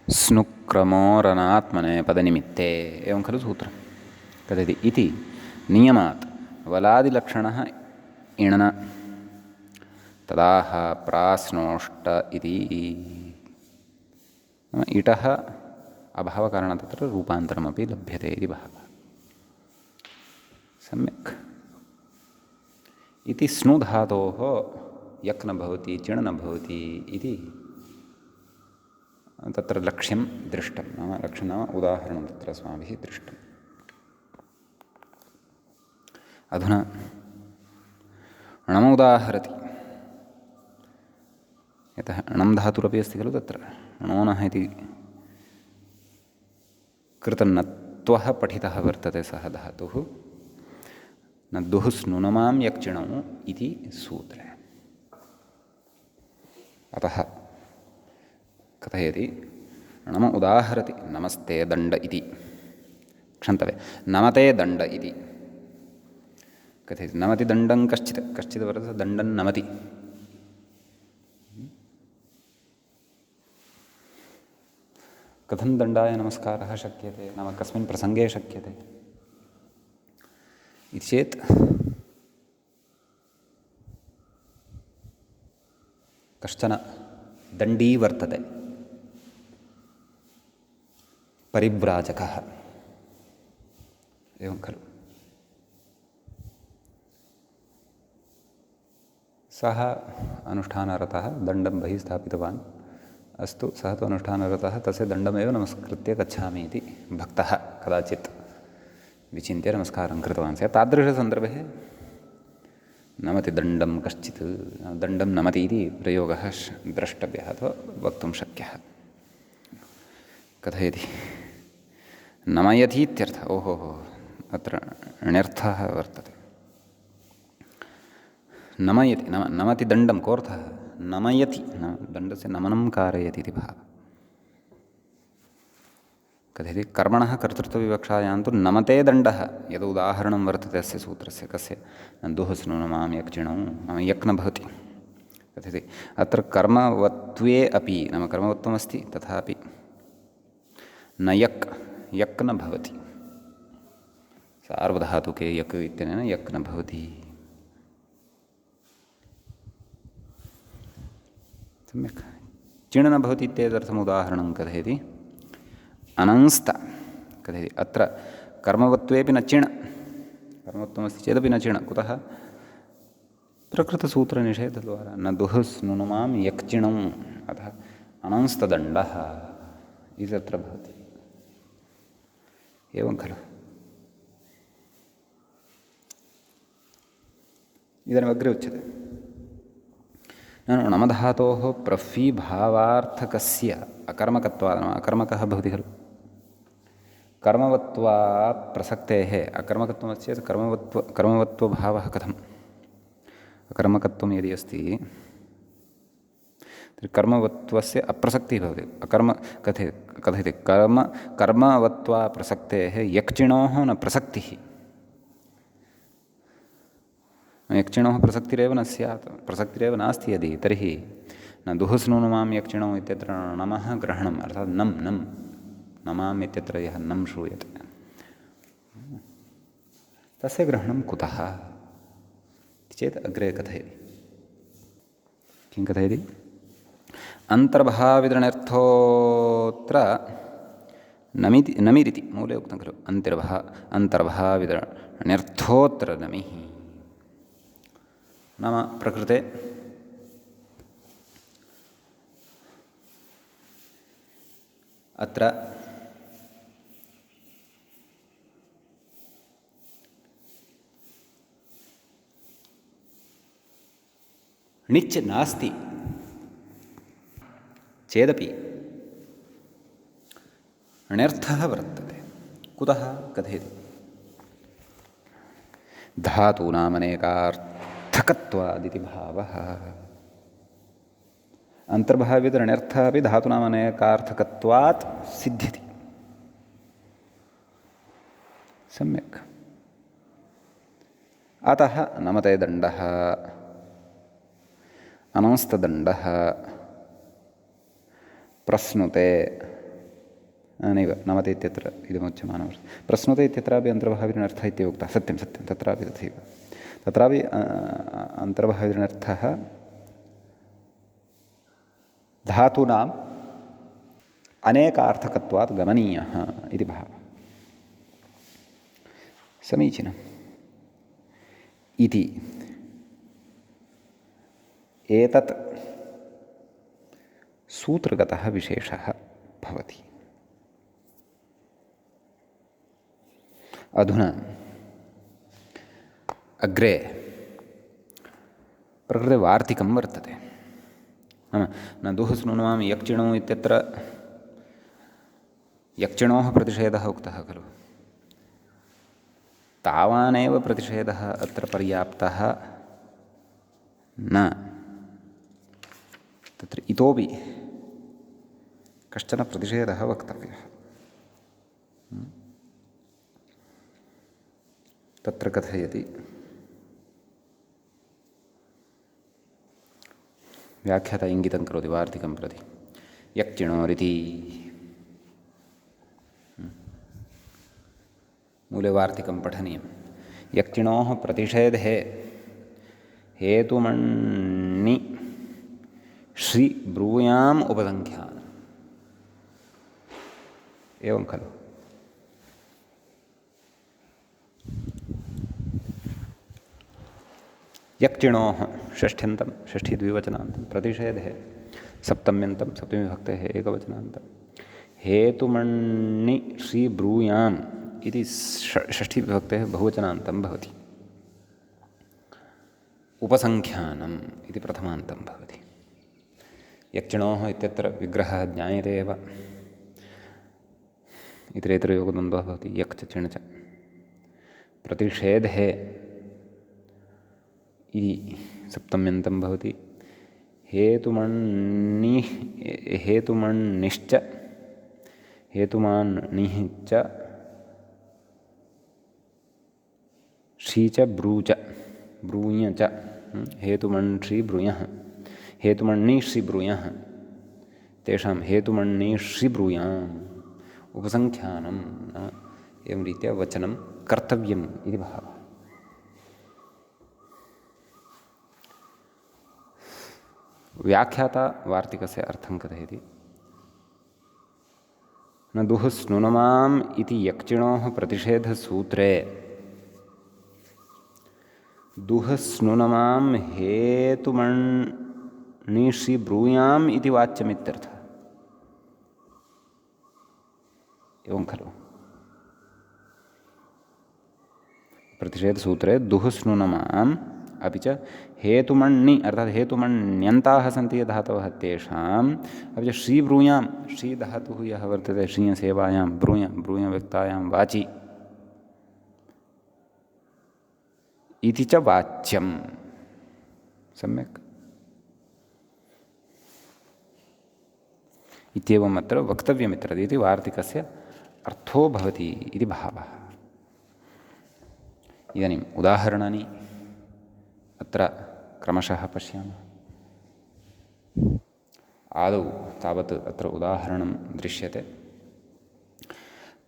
स्नुक्रमोरनात्मनेपदनिमित्ते एवं खलु सूत्रं कथयति इति नियमात् वलादिलक्षणः इणन तदाह प्रास्नोष्ट इति इटः अभावकारणात् तत्र रूपान्तरमपि लभ्यते इति भावः सम्यक् इति स्नु धातोः यक् न भवति चिण् न भवति इति तत्र लक्ष्यं दृष्टं नाम लक्ष्यं नाम उदाहरणं तत्र अस्माभिः दृष्टम् अधुना णमुदाहरति यतः णं धातुरपि अस्ति खलु तत्र णोनः इति कृतनत्वः पठितः वर्तते सः धातुः न दुःस्नुनमां यक्चिणौ इति सूत्रे अतः कथयति नम उदाहरति नमस्ते दण्ड इति क्षन्तव्य नमते दण्ड इति कथयति नमति दण्डं कश्चित् वर्तते दण्डं नमति कथं दण्डाय नमस्कारः शक्यते नाम कस्मिन् प्रसङ्गे शक्यते इति चेत् कश्चन दण्डी वर्तते परिव्राजकः एवं खलु सः अनुष्ठानरतः दण्डं बहिः स्थापितवान् अस्तु सः तु अनुष्ठानरतः तस्य दण्डमेव नमस्कृत्य गच्छामि इति भक्तः कदाचित् विचिन्त्य नमस्कारं कृतवान् स्यात् तादृशसन्दर्भे नमति दण्डं कश्चित् दण्डं नमति इति प्रयोगः द्रष्टव्यः अथवा वक्तुं शक्यः कथयति नमयति इत्यर्थः ओहो अत्र ण्यर्थः वर्तते नमयति नमति दण्डं कोऽर्थः नमयति दण्डस्य नमनं कारयति इति भावः कथयति कर्मणः कर्तृत्वविवक्षायां तु नमते दण्डः यद् उदाहरणं वर्तते अस्य सूत्रस्य कस्य दुःस्नुनमां यक्चिणौ नाम यक् न भवति कथयति अत्र कर्मवत्वे अपि नाम कर्मवत्वमस्ति तथापि न यक् न भवति सार्वधातुके यक् इत्यनेन यक् न भवति सम्यक् चिण् न भवति इत्येतदर्थम् उदाहरणं कथयति अनंस्त कथयति अत्र कर्मवत्वेपि न चिण् कर्मवत्वमस्ति चेदपि न चिण् कुतः प्रकृतसूत्रनिषेधद्वारा न दुःस्नुनुमां यक्चिणौ अतः अनंस्तदण्डः इति तत्र भवति एवं खलु इदानीम् अग्रे उच्यते नमधातोः प्रफीभावार्थकस्य अकर्मकत्वात् अकर्मकः भवति खलु कर्मवत्वात् प्रसक्तेः अकर्मकत्वमस्ति चेत् कर्मवत्वभावः कथम् अकर्मकत्वं यदि अस्ति तर्हि कर्मवत्वस्य अप्रसक्तिः भवति कथयति कर्मवत्वाप्रसक्तेः यक्चिणोः न प्रसक्तिः यक्चिणोः प्रसक्तिरेव न स्यात् प्रसक्तिरेव नास्ति यदि तर्हि न दुःस्नुनुमां यक्चिणौ इत्यत्र नमः ग्रहणम् अर्थात् नमाम् इत्यत्र यः नं श्रूयते तस्य ग्रहणं कुतः चेत् अग्रे कथयति किं कथयति अन्तर्भाविदृण्यर्थोऽत्र नमिरिति मूले उक्तं खलु अन्तर्भाविदृण्यर्थोऽत्र नमिः नाम प्रकृते अत्र णिच् नास्ति चेदपि ण्यर्थः वर्तते। कुतः कथयति? धातूनामनेकार्थकत्वादिति भावः। अन्तर्भावित ण्यर्थः अपि धातूनामनेकार्थकत्वात् सिद्ध्यति। सम्यक्। अतः नमते दण्डः, अनंस्तदण्डः, प्रश्नुते नैव नमते इत्यत्र इदमुच्यमानमस्ति। प्रश्नुते इत्यत्रापि अन्तर्भावितण्यर्थः इत्येव उक्तः। सत्यं सत्यं, तत्रापि तथैव। तत्रापि अन्तर्भावितण्यर्थः धातूनाम् अनेकार्थकत्वात् गमनीयः इति भावः। समीचीनम्। इति एतत् सूत्रगतः विशेषः भवति। अधुना अग्रे प्रकृते वार्तिकं वर्तते। नाम न दुःस्नुनां यक्चिणौ इत्यत्र यक्चिणोः प्रतिषेधः उक्तः खलु। तावानेव प्रतिषेधः अत्र पर्याप्तः न, तत्र इतोपि कश्चन प्रतिषेधः वक्तव्यः। तत्र कथयति, व्याख्याता इङ्गितं करोति वार्तिकं प्रति। यक्चिणोरिति मूले वार्तिकं पठनीयं। यक्चिणोः प्रतिषेधे हेतुमण्णि श्री ब्रूयाम् उपसङ्ख्यानम्। एवं खलु। यक्चिणोः षष्ठ्यन्तं षष्ठीद्विवचनान्तं, प्रतिषेधे सप्तम्यन्तं सप्तमीविभक्तेः एकवचनान्तं, हेतुमण्णि श्री ब्रूयाम् इति षष्ठीविभक्तेः बहुवचनान्तं भवति। उपसङ्ख्यानम् इति प्रथमान्तं भवति। यक्चिणोः इत्यत्र विग्रहः ज्ञायते एव। इतरेतरयोगद्वन्द्वः भवति यक् च चिण् च। प्रतिषेधे इति सप्तम्यन्तं भवति। हेतुमण्णिश्च हेतुमान्निः च शी च ब्रू च ब्रूञ च हेतुमण्षि ब्रूयः हेतुमण्णिषि ब्रूयः तेषां हेतुमण्णिषि ब्रूयाम् उपसङ्ख्यानम् एवं रीत्या वचनं कर्तव्यम् इति भावः। व्याख्याता वार्तिकस्य अर्थं कथयति। न दुःस्नुनमाम् इति यक्चिणोः प्रतिषेधसूत्रे दुःस्नुनमां हेतुमण्णिषि ब्रूयाम् इति वाच्यमित्यर्थः। एवं खलु। प्रतिषेधसूत्रे दुःस्नुनमाम् अपि च हेतुमण्णि अर्थात् हेतुमण्ण्यन्ताः सन्ति ये धातवः तेषाम् अपि च श्री ब्रूयाम् श्री धातुः यः वर्तते श्रीयसेवायां ब्रूयव्यक्तायां वाचि इति च वाच्यम्। सम्यक्। इत्येवम् अत्र वक्तव्यमित्र इति वार्तिकस्य अर्थो भवति इति भावः। इदानीम् उदाहरणानि अत्र क्रमशः पश्यामः। आदौ तावत् अत्र उदाहरणं दृश्यते।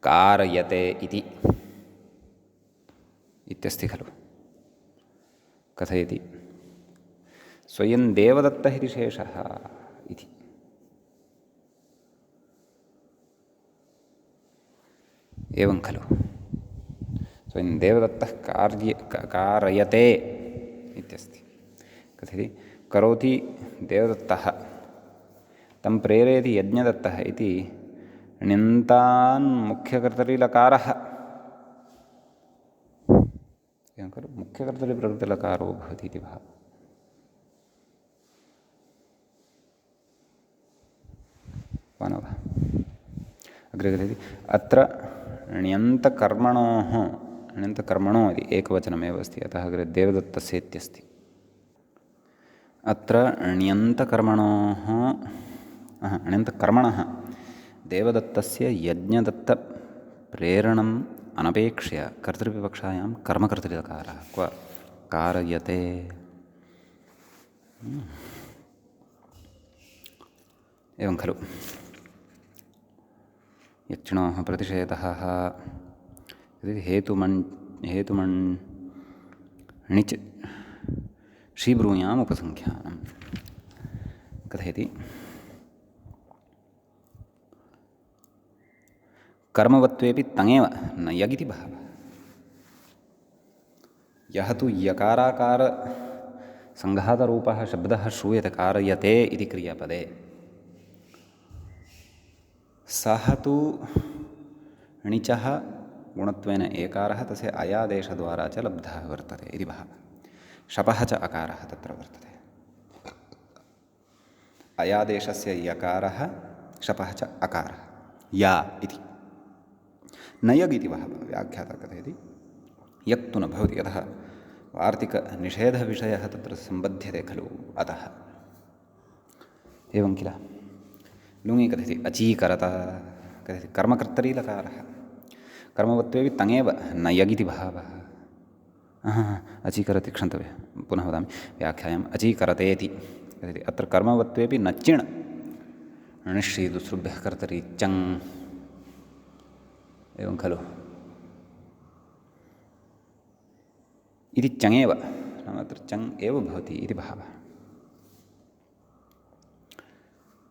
कारयते इति इत्यस्ति खलु। कथयति स्वयं देवदत्तः इति शेषः इति। एवं खलु। स्वयं देवदत्तः कारयते इत्यस्ति। कथयति करोति देवदत्तः तं प्रेरयति यज्ञदत्तः इति ण्यन्तान्मुख्यकर्तरिलकारः। एवं खलु। मुख्यकर्तरिप्रकृतिलकारो भवति इति भावः। अग्रे कथयति अत्र ण्यन्तकर्मणोः ण्यन्तकर्मणो इति एकवचनमेव अस्ति, अतः अग्रे देवदत्तस्य इत्यस्ति। अत्र ण्यन्तकर्मणोः ण्यन्तकर्मणः देवदत्तस्य यज्ञदत्तप्रेरणम् अनपेक्ष्य कर्तृविवक्षायां कर्मकर्तृलकारः क्व कारयते। एवं खलु यक्षिणोः प्रतिषेधः हेतुमण्णिच् शीब्रूयाम् उपसङ्ख्यानं कथयति कर्मवत्वेपि तङेव न यगिति भावः। यः तु यकाराकारसङ्घातरूपः शब्दः श्रूयते कारयते इति क्रियापदे, सः तु णिचः गुणत्वेन एकारः तस्य अयादेशद्वारा च लब्धः वर्तते इति भावः। शपः च अकारः तत्र वर्तते। अयादेशस्य यकारः शपः च अकारः या इति न यग् इति भावः। व्याख्याता कथयति यक् तु न भवति, यतः वार्तिकनिषेधविषयः तत्र सम्बध्यते खलु, अतः एवं किल। लुङि कथयति अचीकरत, कथयति कर्मकर्तरीलकारः कर्मवत्वेपि तङेव न यगिति भावः। अचीकरति, क्षन्तव्यः, पुनः वदामि व्याख्यायाम् अचीकरतेति कथयति अत्र कर्मवत्वेपि न चिण् णिश्रीदुसृभ्यः कर्तरि चङ्, एवं खलु। इति चङेव, नाम अत्र चङ् एव भवति इति भावः।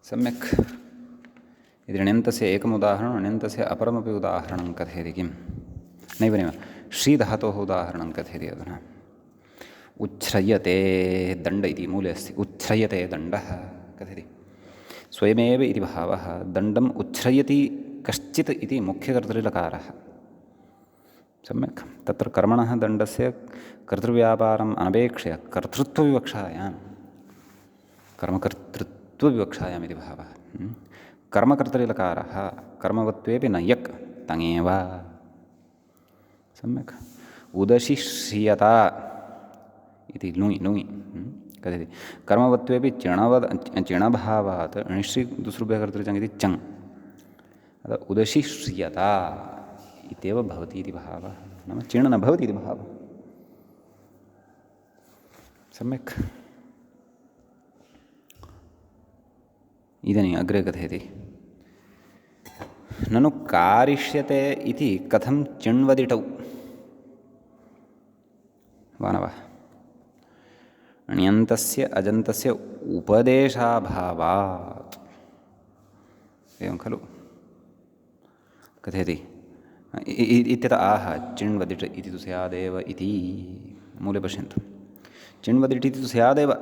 सम्यक्। इति ण्यन्तस्य एकम् उदाहरणम्, ण्यन्तस्य अपरमपि उदाहरणं कथयति किं? नैव श्रीधातोः उदाहरणं कथयति अधुना। उच्छ्रयते दण्ड इति मूले अस्ति। उच्छ्रयते दण्डः कथयति स्वयमेव इति भावः। दण्डम् उच्छ्रयति कश्चित् इति मुख्यकर्तृलकारः। सम्यक्। तत्र कर्मणः दण्डस्य कर्तृव्यापारम् अनपेक्ष्य कर्तृत्वविवक्षायां कर्मकर्तृत्वविवक्षायाम् इति भावः। कर्मकर्तृलकारः कर्मवत्वेपि न यक् तङेव। सम्यक्। उदशिष्यता इति लुङि लुङि कथयति कर्मवत्वेपि चिणभावात् णिश्रीदुसृभ्यकर्तृचङ् इति चङ्, अतः उदशिष्यता इत्येव भवति इति भावः। नाम चिण् न भवति इति भावः। सम्यक्। इदानीम् अग्रे कथयति ननु कारिष्यते इति कथं चिण्वदिटौ वानवः ण्यन्तस्य अजन्तस्य उपदेशाभावात्। एवं खलु कथयति इत्यतः आह चिण्वदिट् इति तु स्यादेव इति मूले पश्यन्तु। चिण्वदिट् इति तु स्यादेव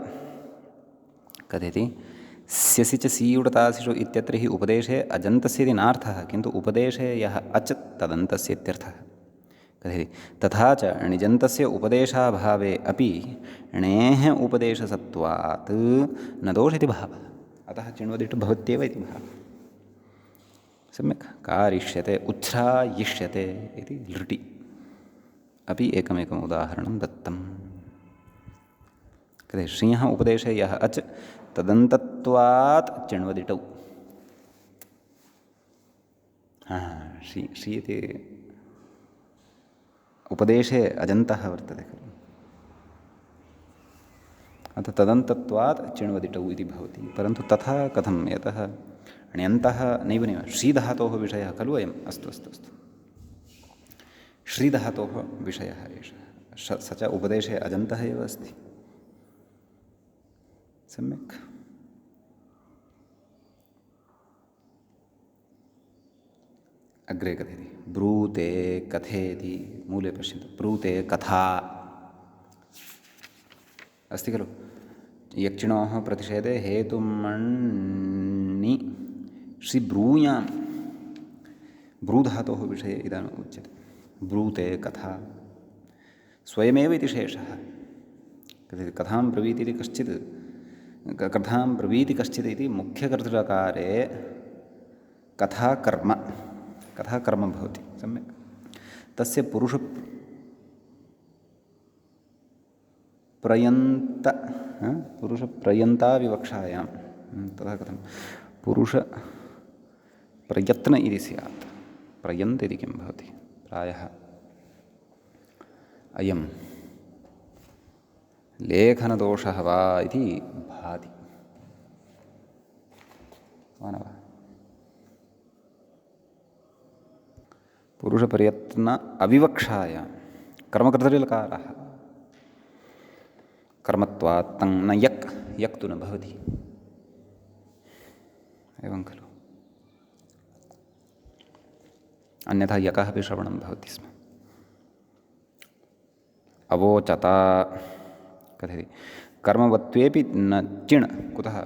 कथयति स्यसि च सीयुडतासिषु इत्यत्र हि उपदेशे अजन्तस्य इति नार्थः, किन्तु उपदेशे यः अच् तदन्तस्य इत्यर्थः। कथयति तथा च णिजन्तस्य उपदेशाभावे अपि णेः उपदेशसत्वात् न दोष इति भावः। अतः चिण्वदिट् भवत्येव इति भावः। सम्यक्। कारिष्यते उच्छ्रायिष्यते इति लृटि अपि एकमेकम् उदाहरणं दत्तम्। कथयति श्रियः उपदेशे यः अच् तदन्तत्वात् चिण्वदिटौ। श्री इति उपदेशे अजन्तः वर्तते खलु, अतः तदन्तत्वात् चिण्वदिटौ इति भवति। परन्तु तथा कथं, यतः ण्यन्तः नैव श्रीधातोः विषयः खलु अयम्। अस्तु अस्तु अस्तु, श्रीधातोः विषयः एषः, स च उपदेशे अजन्तः एव अस्ति। सम्यक्। अग्रे कथयति ब्रूते कथेति, मूले पश्यन्तु। ब्रूते कथा अस्ति खलु। यक्षिणोः प्रतिषेधे हेतुमण्णि श्रीब्रूयां, ब्रूधातोः विषये इदानीम् उच्यते। ब्रूते कथा स्वयमेव इति शेषः। कथयति कथां ब्रवीति इति कश्चित्, कथां ब्रवीति कश्चित् इति मुख्यकर्तृकारे कथा कर्म कथं कर्म भवति सम्यक् तस्य पुरुषप्रयन्ताविवक्षायां तथा कथं पुरुषप्रयत्न इति स्यात् प्रयन्त इति किं भवति प्रायः अयं लेखनदोषः वा इति भाति वा न वा पुरुषप्रयत्न अविवक्षायां कर्मकर्तरिलकारः कर्मत्वात् तं न यक् तु न भवति एवं खलु अन्यथा यकः अपि श्रवणं भवति स्म अवोचता कथयति कर्मवत्वेपि न चिण् कुतः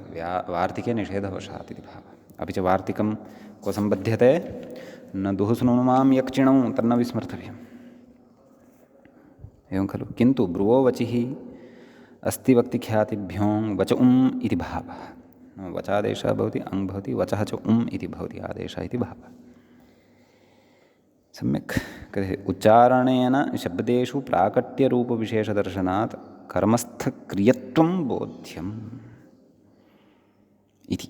वार्तिके निषेधवशात् इति भावः अपि च वार्तिकं क्व सम्बध्यते न दुःस्नुमां यक् चिणौ तन्न विस्मर्तव्यम् एवं खलु किन्तु ब्रुवो वचिः अस्ति वक्तिख्यातिभ्यों वच इति भावः वचादेशः भवति अङ् भवति वचः च इति भवति आदेशः इति भावः सम्यक् कथयति उच्चारणेन शब्देषु प्राकट्यरूपविशेषदर्शनात् कर्मस्थक्रियत्वं बोध्यम् इति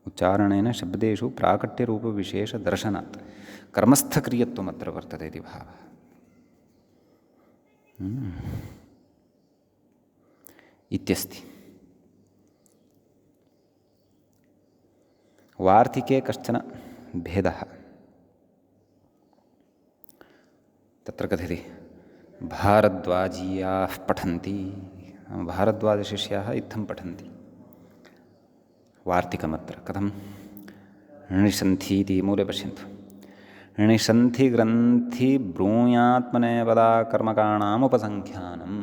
उच्चारणेन शब्देषु प्राकट्यरूपविशेषदर्शनात् कर्मस्थक्रियत्वमत्र वर्तते इति भावः इत्यस्ति वार्तिके कश्चन भेदः तत्र कथयति भारद्वाजीयाः पठन्ति भारद्वाजशिष्याः इत्थं पठन्ति वार्तिकमत्र कथं णिसन्थि इति मूले पश्यन्तु णिसन्थि ग्रन्थि ब्रूयात्मनेपदा कर्मकाणाम् उपसङ्ख्यानम्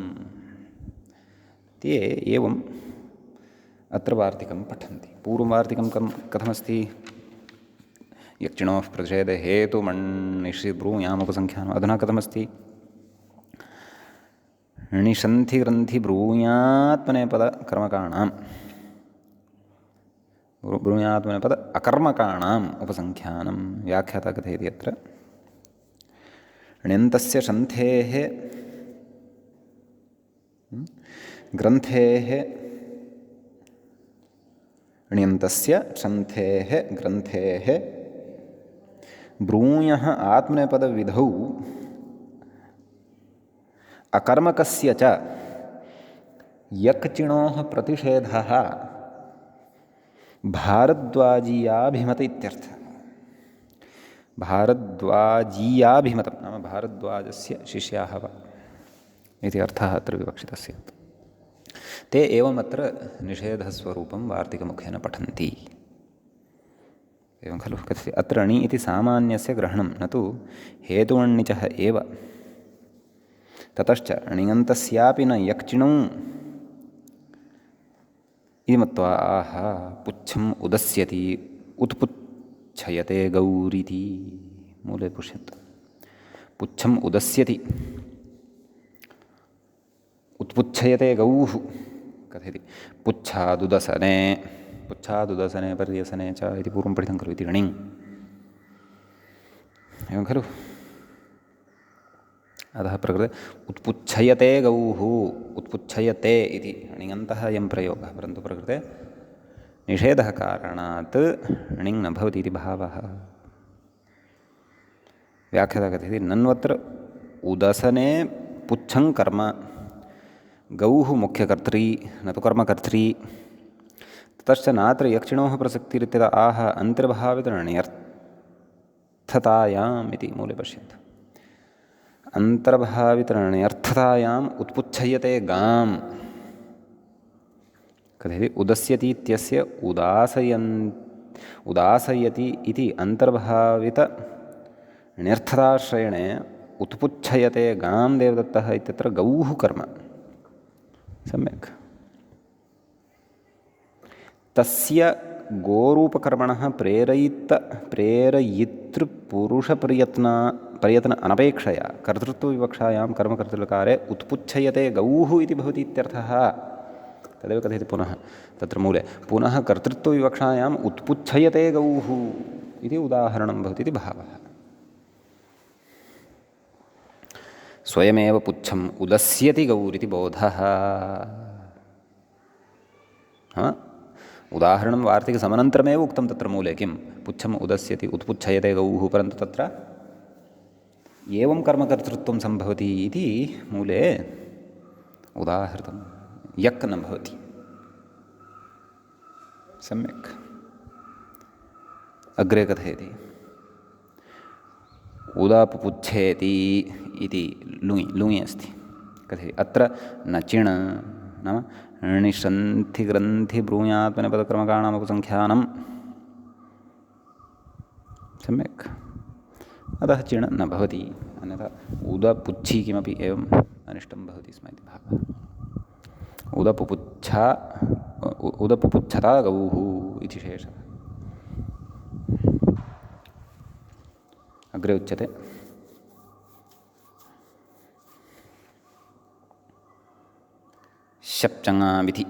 ते एवम् अत्र वार्तिकं पठन्ति पूर्वं वार्तिकं कथमस्ति यक्षिणोः प्रतिषेधे हेतुमण्णिषि ब्रूयाम् उपसङ्ख्यानम् अधुना कथमस्ति णिसन्थि ग्रन्थि ब्रूयात्मनेपद कर्मकाणाम् ब्रूयात्मनेपद अकर्मकाणाम् उपसङ्ख्यानं व्याख्याता कथयति अत्र ण्यन्तस्य सन्धेः ग्रन्थेः ण्यन्तस्य सन्धेः ग्रन्थेः ब्रूयः आत्मनेपदविधौ अकर्मकस्य च यक्चिणोः प्रतिषेधः भारद्वाजीयाभिमत इत्यर्थः भारद्वाजीयाभिमतं नाम भारद्वाजस्य शिष्याः वा इति अर्थः अत्र विवक्षितः स्यात् ते एवमत्र निषेधस्वरूपं वार्तिकमुखेन पठन्ति एवं खलु कथयति अत्र णि इति सामान्यस्य ग्रहणं न तु हेतुवण्णिचः एव ततश्च णियन्तस्यापि न यक्चिणौ इति मत्वा आह पुच्छम् उदस्यति उत्पुच्छयते गौरिति मूले पश्यन्तु पुच्छम् उदस्यति उत्पुच्छयते गौः कथयति पुच्छादुदसने पर्यसने च इति पूर्वं पठितं खलु इति णिङ् एवं खलु अतः प्रकृते उत्पुच्छयते गौः उत्पुच्छयते इति णिङन्तः अयं प्रयोगः परन्तु प्रकृते निषेधः कारणात् णिङ् न भवति इति भावः व्याख्याता कथयति नन्वत्र उदसने पुच्छं कर्म गौः मुख्यकर्त्री न तु कर्मकर्त्री ततश्च नात्र यक्षिणोः प्रसक्तिरित्यत आह अन्तर्भावितरणयर्थतायाम् इति मूले पश्यन्तु अन्तर्भावितरणयर्थतायाम् उत्पुच्छयते गाम् कथयति उदस्यति इत्यस्य उदासयति इति अन्तर्भावितण्यर्थताश्रयणे उत्पुच्छयते गां देवदत्तः इत्यत्र गौः कर्म सम्यक् तस्य गोरूपकर्मणः प्रेरयितृपुरुषप्रयत्न अनपेक्षया कर्तृत्वविवक्षायां कर्मकर्तृकारे उत्पुच्छयते गौः इति भवति इत्यर्थः तदेव कथयति पुनः तत्र मूले पुनः कर्तृत्वविवक्षायाम् उत्पुच्छयते गौः इति उदाहरणं भवति इति भावः। स्वयमेव पुच्छम् उदस्यति गौरिति बोधः। उदाहरणं वार्तिकसमनन्तरमेव उक्तं तत्र मूले किं पुच्छम् उदस्यति उत्पुच्छयते गौः, परन्तु तत्र एवं कर्मकर्तृत्वं सम्भवति इति मूले उदाहृतं, यक् न भवति। सम्यक् अग्रे कथयति उदापुच्छेति इति लुङि अस्ति। कथयति अत्र न चिण् नाम णिषन्थिग्रन्थिब्रूयात्मनेपदकर्मकाणामुपसङ्ख्यानं। सम्यक् अतः चिण् न भवति, अन्यथा उदपुच्छी किमपि एवम् अनिष्टं भवति स्म इति भावः। उदपुच्छता गौः इति शेषः। अग्रे उच्यते शप्चङाविधि।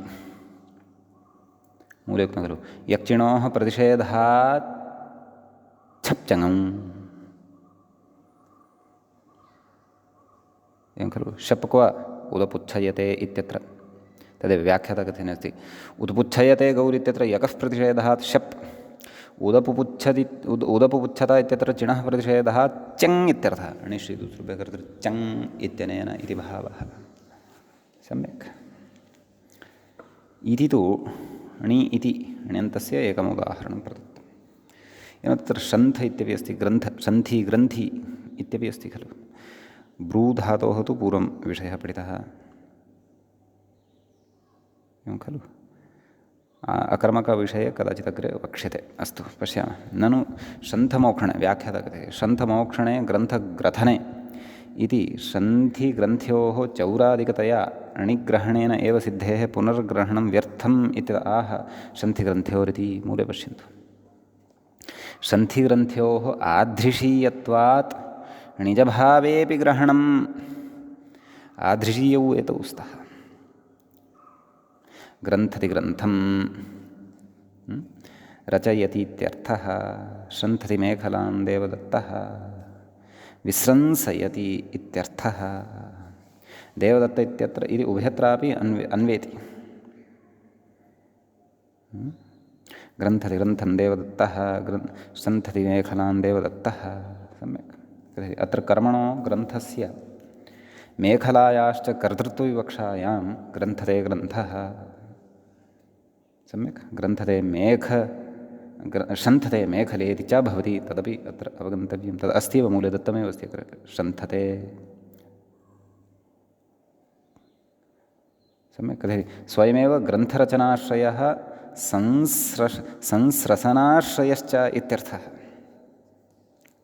मूले उक्तं खलु यक्चिणोः प्रतिषेधात् छप्चङम्, एवं खलु। शप् क्व उदपुच्छयते इत्यत्र तदेव व्याख्याता कथने अस्ति। उदपुच्छयते गौरित्यत्र यकः प्रतिषेधात् शप्, उदपुच्छता इत्यत्र चिणः प्रतिषेधात् चङ् इत्यर्थः। अणिश्रीतुसृभ्यकर्तृ चङ् इत्यनेन इति भावः। सम्यक् इति तु णि इति ण्यन्तस्य एकम् उदाहरणं प्रदत्तम्। एवं तत्र शन्थ इत्यपि अस्ति, ग्रन्थ शन्थि ग्रन्थि इत्यपि अस्ति खलु। ब्रूधातोः तु पूर्वं विषयः पठितः, एवं खलु। अकर्मकविषये कदाचित् अग्रे वक्ष्यते। अस्तु पश्यामः। ननु शन्थमोक्षणे व्याख्याता कथयति शन्थमोक्षणे ग्रन्थग्रथने इति शन्थिग्रन्थ्योः चौरादिकतया अणिग्रहणेन एव सिद्धेः पुनर्ग्रहणं व्यर्थम् इति आह शन्थिग्रन्थ्योरिति। मूले पश्यन्तु। शन्थिग्रन्थ्योः आधृषीयत्वात् निजभावेऽपि ग्रहणम्, आधृषीयौ एतौ स्तः। ग्रन्थति ग्रन्थं रचयति इत्यर्थः। शन्थति मेखलां देवदत्तः, विस्रंसयति इत्यर्थः। देवदत्त इत्यत्र इति उभयत्रापि अन्वेति। ग्रन्थति ग्रन्थं देवदत्तः, शन्थति मेखलां देवदत्तः। सम्यक्। अत्र कर्मणो ग्रन्थस्य मेखलायाश्च कर्तृत्वविवक्षायां ग्रन्थते ग्रन्थः। सम्यक्। ग्रन्थते शन्थते मेखलेति च भवति, तदपि अत्र अवगन्तव्यं। तद् अस्ति एव मूले दत्तमेव अस्ति अत्र शन्थते। सम्यक् कथयति स्वयमेव ग्रन्थरचनाश्रयः संस्रसनाश्रयश्च इत्यर्थः।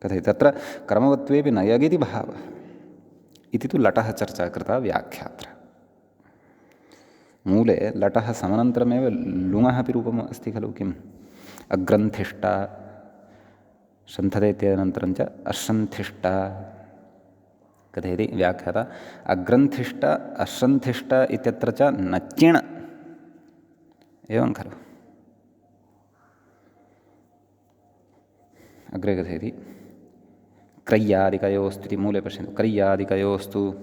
कथयति तत्र कर्मवत्वेपि न यगिति भावः इति तु लटः चर्चा कृता व्याख्यात्र। मूले लटः समनन्तरमेव लुङः अपि रूपम् अस्ति खलु। किम् अग्रन्थिष्ट, शन्थते इत्यनन्तरं च अशन्थिष्ट। कथयति व्याख्याता अग्रन्थिष्ट अशन्थिष्ट इत्यत्र च न चिण्, एवं खलु। अग्रे कथयति क्रय्यादिकयोस्तु इति। मूले पश्यन्तु। क्रय्यादिकयोस्तु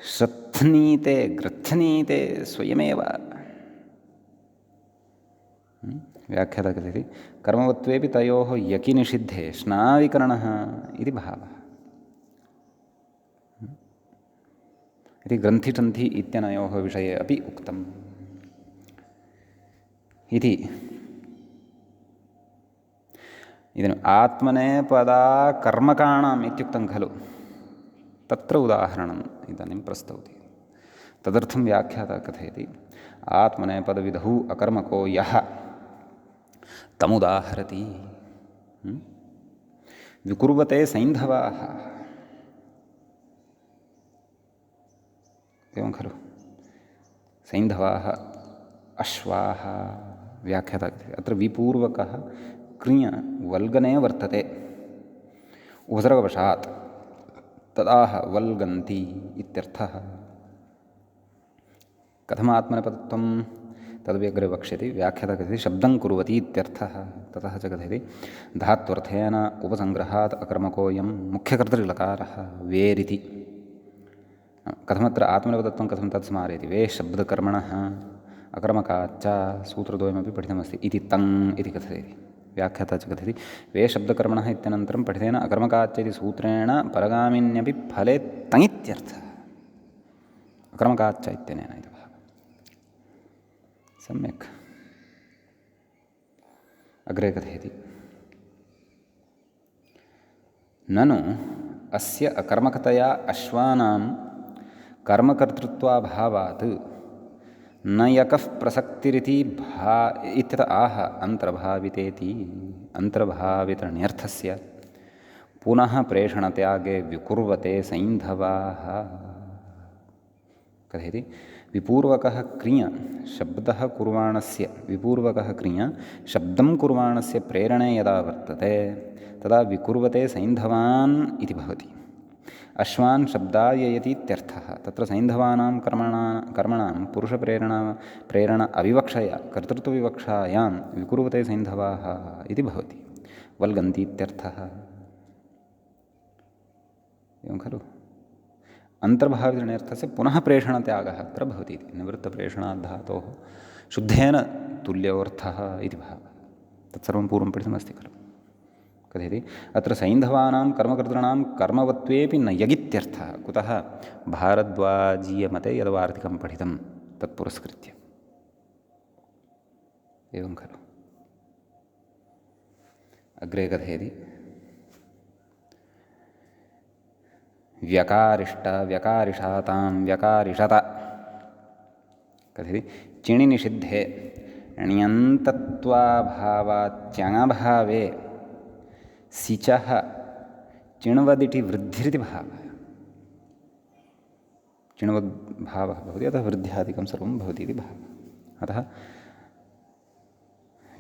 श्रत्नीते ग्रथनीते स्वयमेव। व्याख्याता कथयति कर्मवत्वेपि तयोः यकि निषिद्धे स्नाविकरणः इति भावः। इति ग्रन्थिशन्थि इत्यनयोः विषये अपि उक्तम् इति। इदानीम् आत्मनेपदा कर्मकाणाम् इत्युक्तं खलु, तत्र उदाहरणम् इदानीं प्रस्तौति। तदर्थं व्याख्याता कथयति आत्मनेपदविधौ अकर्मको यः तमुदाहरति। विकुर्वते सैन्धवाः, एवं खलु। सैन्धवाः अश्वाः। व्याख्याता कथयति अत्र विपूर्वकः क्रिय वल्गने वर्तते उपसर्गवशात्, तदाह वल्गन्ति इत्यर्थः। कथमात्मनेपदत्वं तदपि अग्रे वक्ष्यति। व्याख्याता कथयति शब्दं कुर्वति इत्यर्थः। ततः च कथयति धात्वर्थेन उपसङ्ग्रहात् अकर्मकोऽयं मुख्यकर्तृलकारः वेरिति। कथमत्र आत्मनेपदत्वं कथं तत् स्मारयति। वे शब्दकर्मणः अकर्मकाच्च सूत्रद्वयमपि पठितमस्ति इति तङ् इति कथयति। व्याख्याता च कथयति वे शब्दकर्मणः इत्यनन्तरं पठितेन अकर्मकाच्च इति सूत्रेण परगामिन्यपि फले तङित्यर्थः। अकर्मकाच्च इत्यनेन इति भावः। सम्यक्। अग्रे कथयति ननु अस्य अकर्मकतया अश्वानां कर्मकर्तृत्वाभावात् न यकः प्रसक्तिरिति इत्यत आह अन्तर्भावितेति। अन्तर्भावितण्यर्थस्य पुनः प्रेषणत्यागे विकुर्वते सैन्धवाः। कथयति विपूर्वकः क्रिया शब्दः कुर्वाणस्य विपूर्वकः क्रिया शब्दं कुर्वाणस्य प्रेरणे यदा वर्तते तदा विकुर्वते सैन्धवान् इति भवति। अश्वान् शब्दाययतीत्यर्थः। तत्र सैन्धवानां कर्मणां पुरुषप्रेरण अविवक्षया कर्तृत्वविवक्षायां विकुर्वते सैन्धवाः इति भवति। वल्गन्तीत्यर्थः। एवं खलु। अन्तर्भावितण्यर्थस्य पुनः प्रेषणत्यागः अत्र भवति इति। निवृत्तप्रेषणात् धातोः शुद्धेन तुल्योऽर्थः इति भावः। तत्सर्वं पूर्वं पठितमस्ति खलु। कथयति अत्र सैन्धवानां कर्मकर्तॄणां कर्मवत्वेपि न यगित्यर्थः। कुतः भारद्वाजीयमते यद्वार्तिकं पठितं तत्पुरस्कृत्य। एवं खलु। अग्रे कथयति व्यकारिष्ट व्यकारिषातां व्यकारिषत। कथयति चिणिनिषिद्धे ण्यन्तत्वाभावाच्यङभावे सिचः चिण्वदिटि वृद्धिरिति भावः। चिण्वद्भावः भवति अतः वृद्ध्यादिकं सर्वं भवति इति भावः। अतः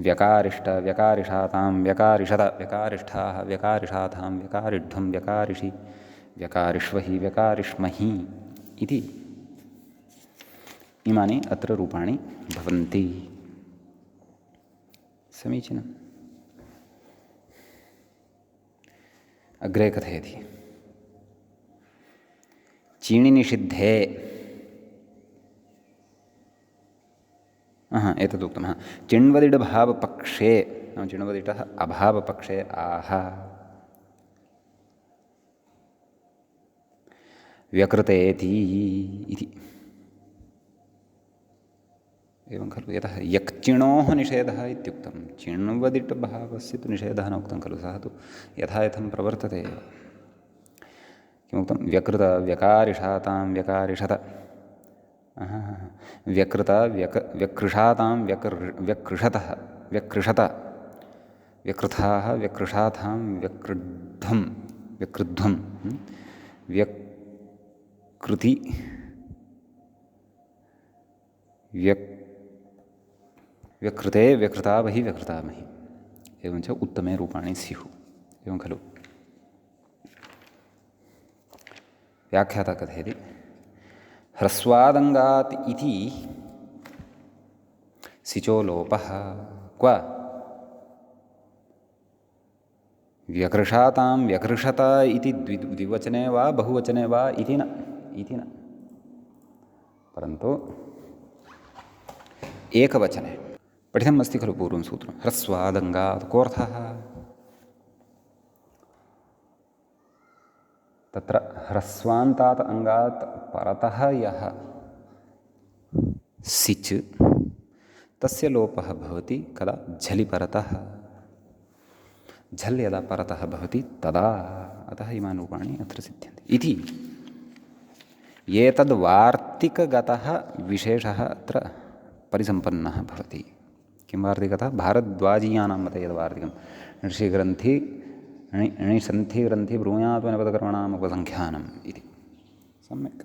व्यकारिष्ट व्यकारिषातां व्यकारिषत व्यकारिष्ठाः व्यकारिषातां व्यकारिष्ठं व्यकारिषि व्यकारिष्वहि व्यकारिष्महि इति इमानि अत्र रूपाणि भवन्ति। समीचीनम्। अग्रे कथयति चीणिनिषिद्धे एतदुक्तं चिण्वदिडभावपक्षे नाम चिण्वदिटः अभावपक्षे आह व्यकृतेति इति। एवं खलु। यतः यक्चिणोः निषेधः इत्युक्तं चिण्वदिटभावस्य तु निषेधः न उक्तं खलु। सः तु यथा यथं प्रवर्तते एव। किमुक्तं व्यकृत व्यकारिषातां व्यकारिषत व्यकृत व्यकृषातां व्यकृषतः व्यकृषत व्यकृथाः व्यकृषातां व्यकृध्वं व्यकृति व्यकृते व्यकृतावहि व्यकृतामहि। एवञ्च उत्तमे रूपाणि स्युः। एवं खलु। व्याख्याता कथयति ह्रस्वादङ्गात् इति सिचो लोपः क्व व्यकृषातां व्यकृषत इति द्विवचने वा बहुवचने वा इति न परन्तु एकवचने पठितम् अस्ति खलु पूर्वं सूत्रं ह्रस्वादङ्गात् कोऽर्थः। तत्र ह्रस्वान्तात् अङ्गात् परतः यः सिच् तस्य लोपः भवति कदा झलि परतः। झल् यदा परतः भवति तदा। अतः इमानि रूपाणि अत्र सिद्ध्यन्ति इति। एतद्वार्तिकगतः विशेषः अत्र परिसम्पन्नः भवति। किं वार्तिकतः भारद्वाजीयानां मते यद्वार्तिकं णिसन्धिग्रन्थि ब्रूयात्मनेपदकर्मणाम् उपसङ्ख्यानम् इति। सम्यक्।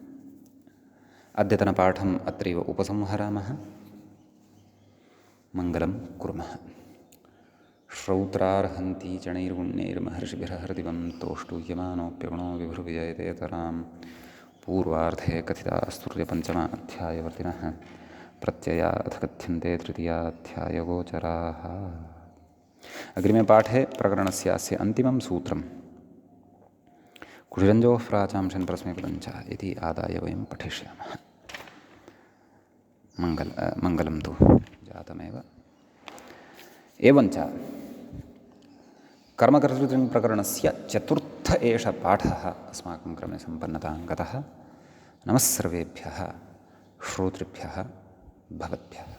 अद्यतनपाठम् अत्रैव उपसंहरामः। मङ्गलं कुर्मः। श्रौत्रार्हन्ति चणैर्गुण्यैर्महर्षिभिरहृदिवं तोष्टूयमानोऽप्यगुणो विभुर्विजयतेतरां पूर्वार्धे कथिता स्तुत्यपञ्चम अध्यायवर्तिनः प्रत्यया अथ कथ्यन्ते तृतीयाध्यायगोचराः। अग्रिमे पाठे प्रकरणस्य अस्य अन्तिमं सूत्रं कुषिरञ्जोः प्राचांशन् परस्मैपदं च इति आदाय वयं पठिष्यामः। मङ्गलं तु जातमेव। एवञ्च कर्मकर्तृत्वप्रकरणस्य चतुर्थ एष पाठः अस्माकं क्रमे सम्पन्नतां गतः। नमः सर्वेभ्यः श्रोतृभ्यः भवद्भ्यः।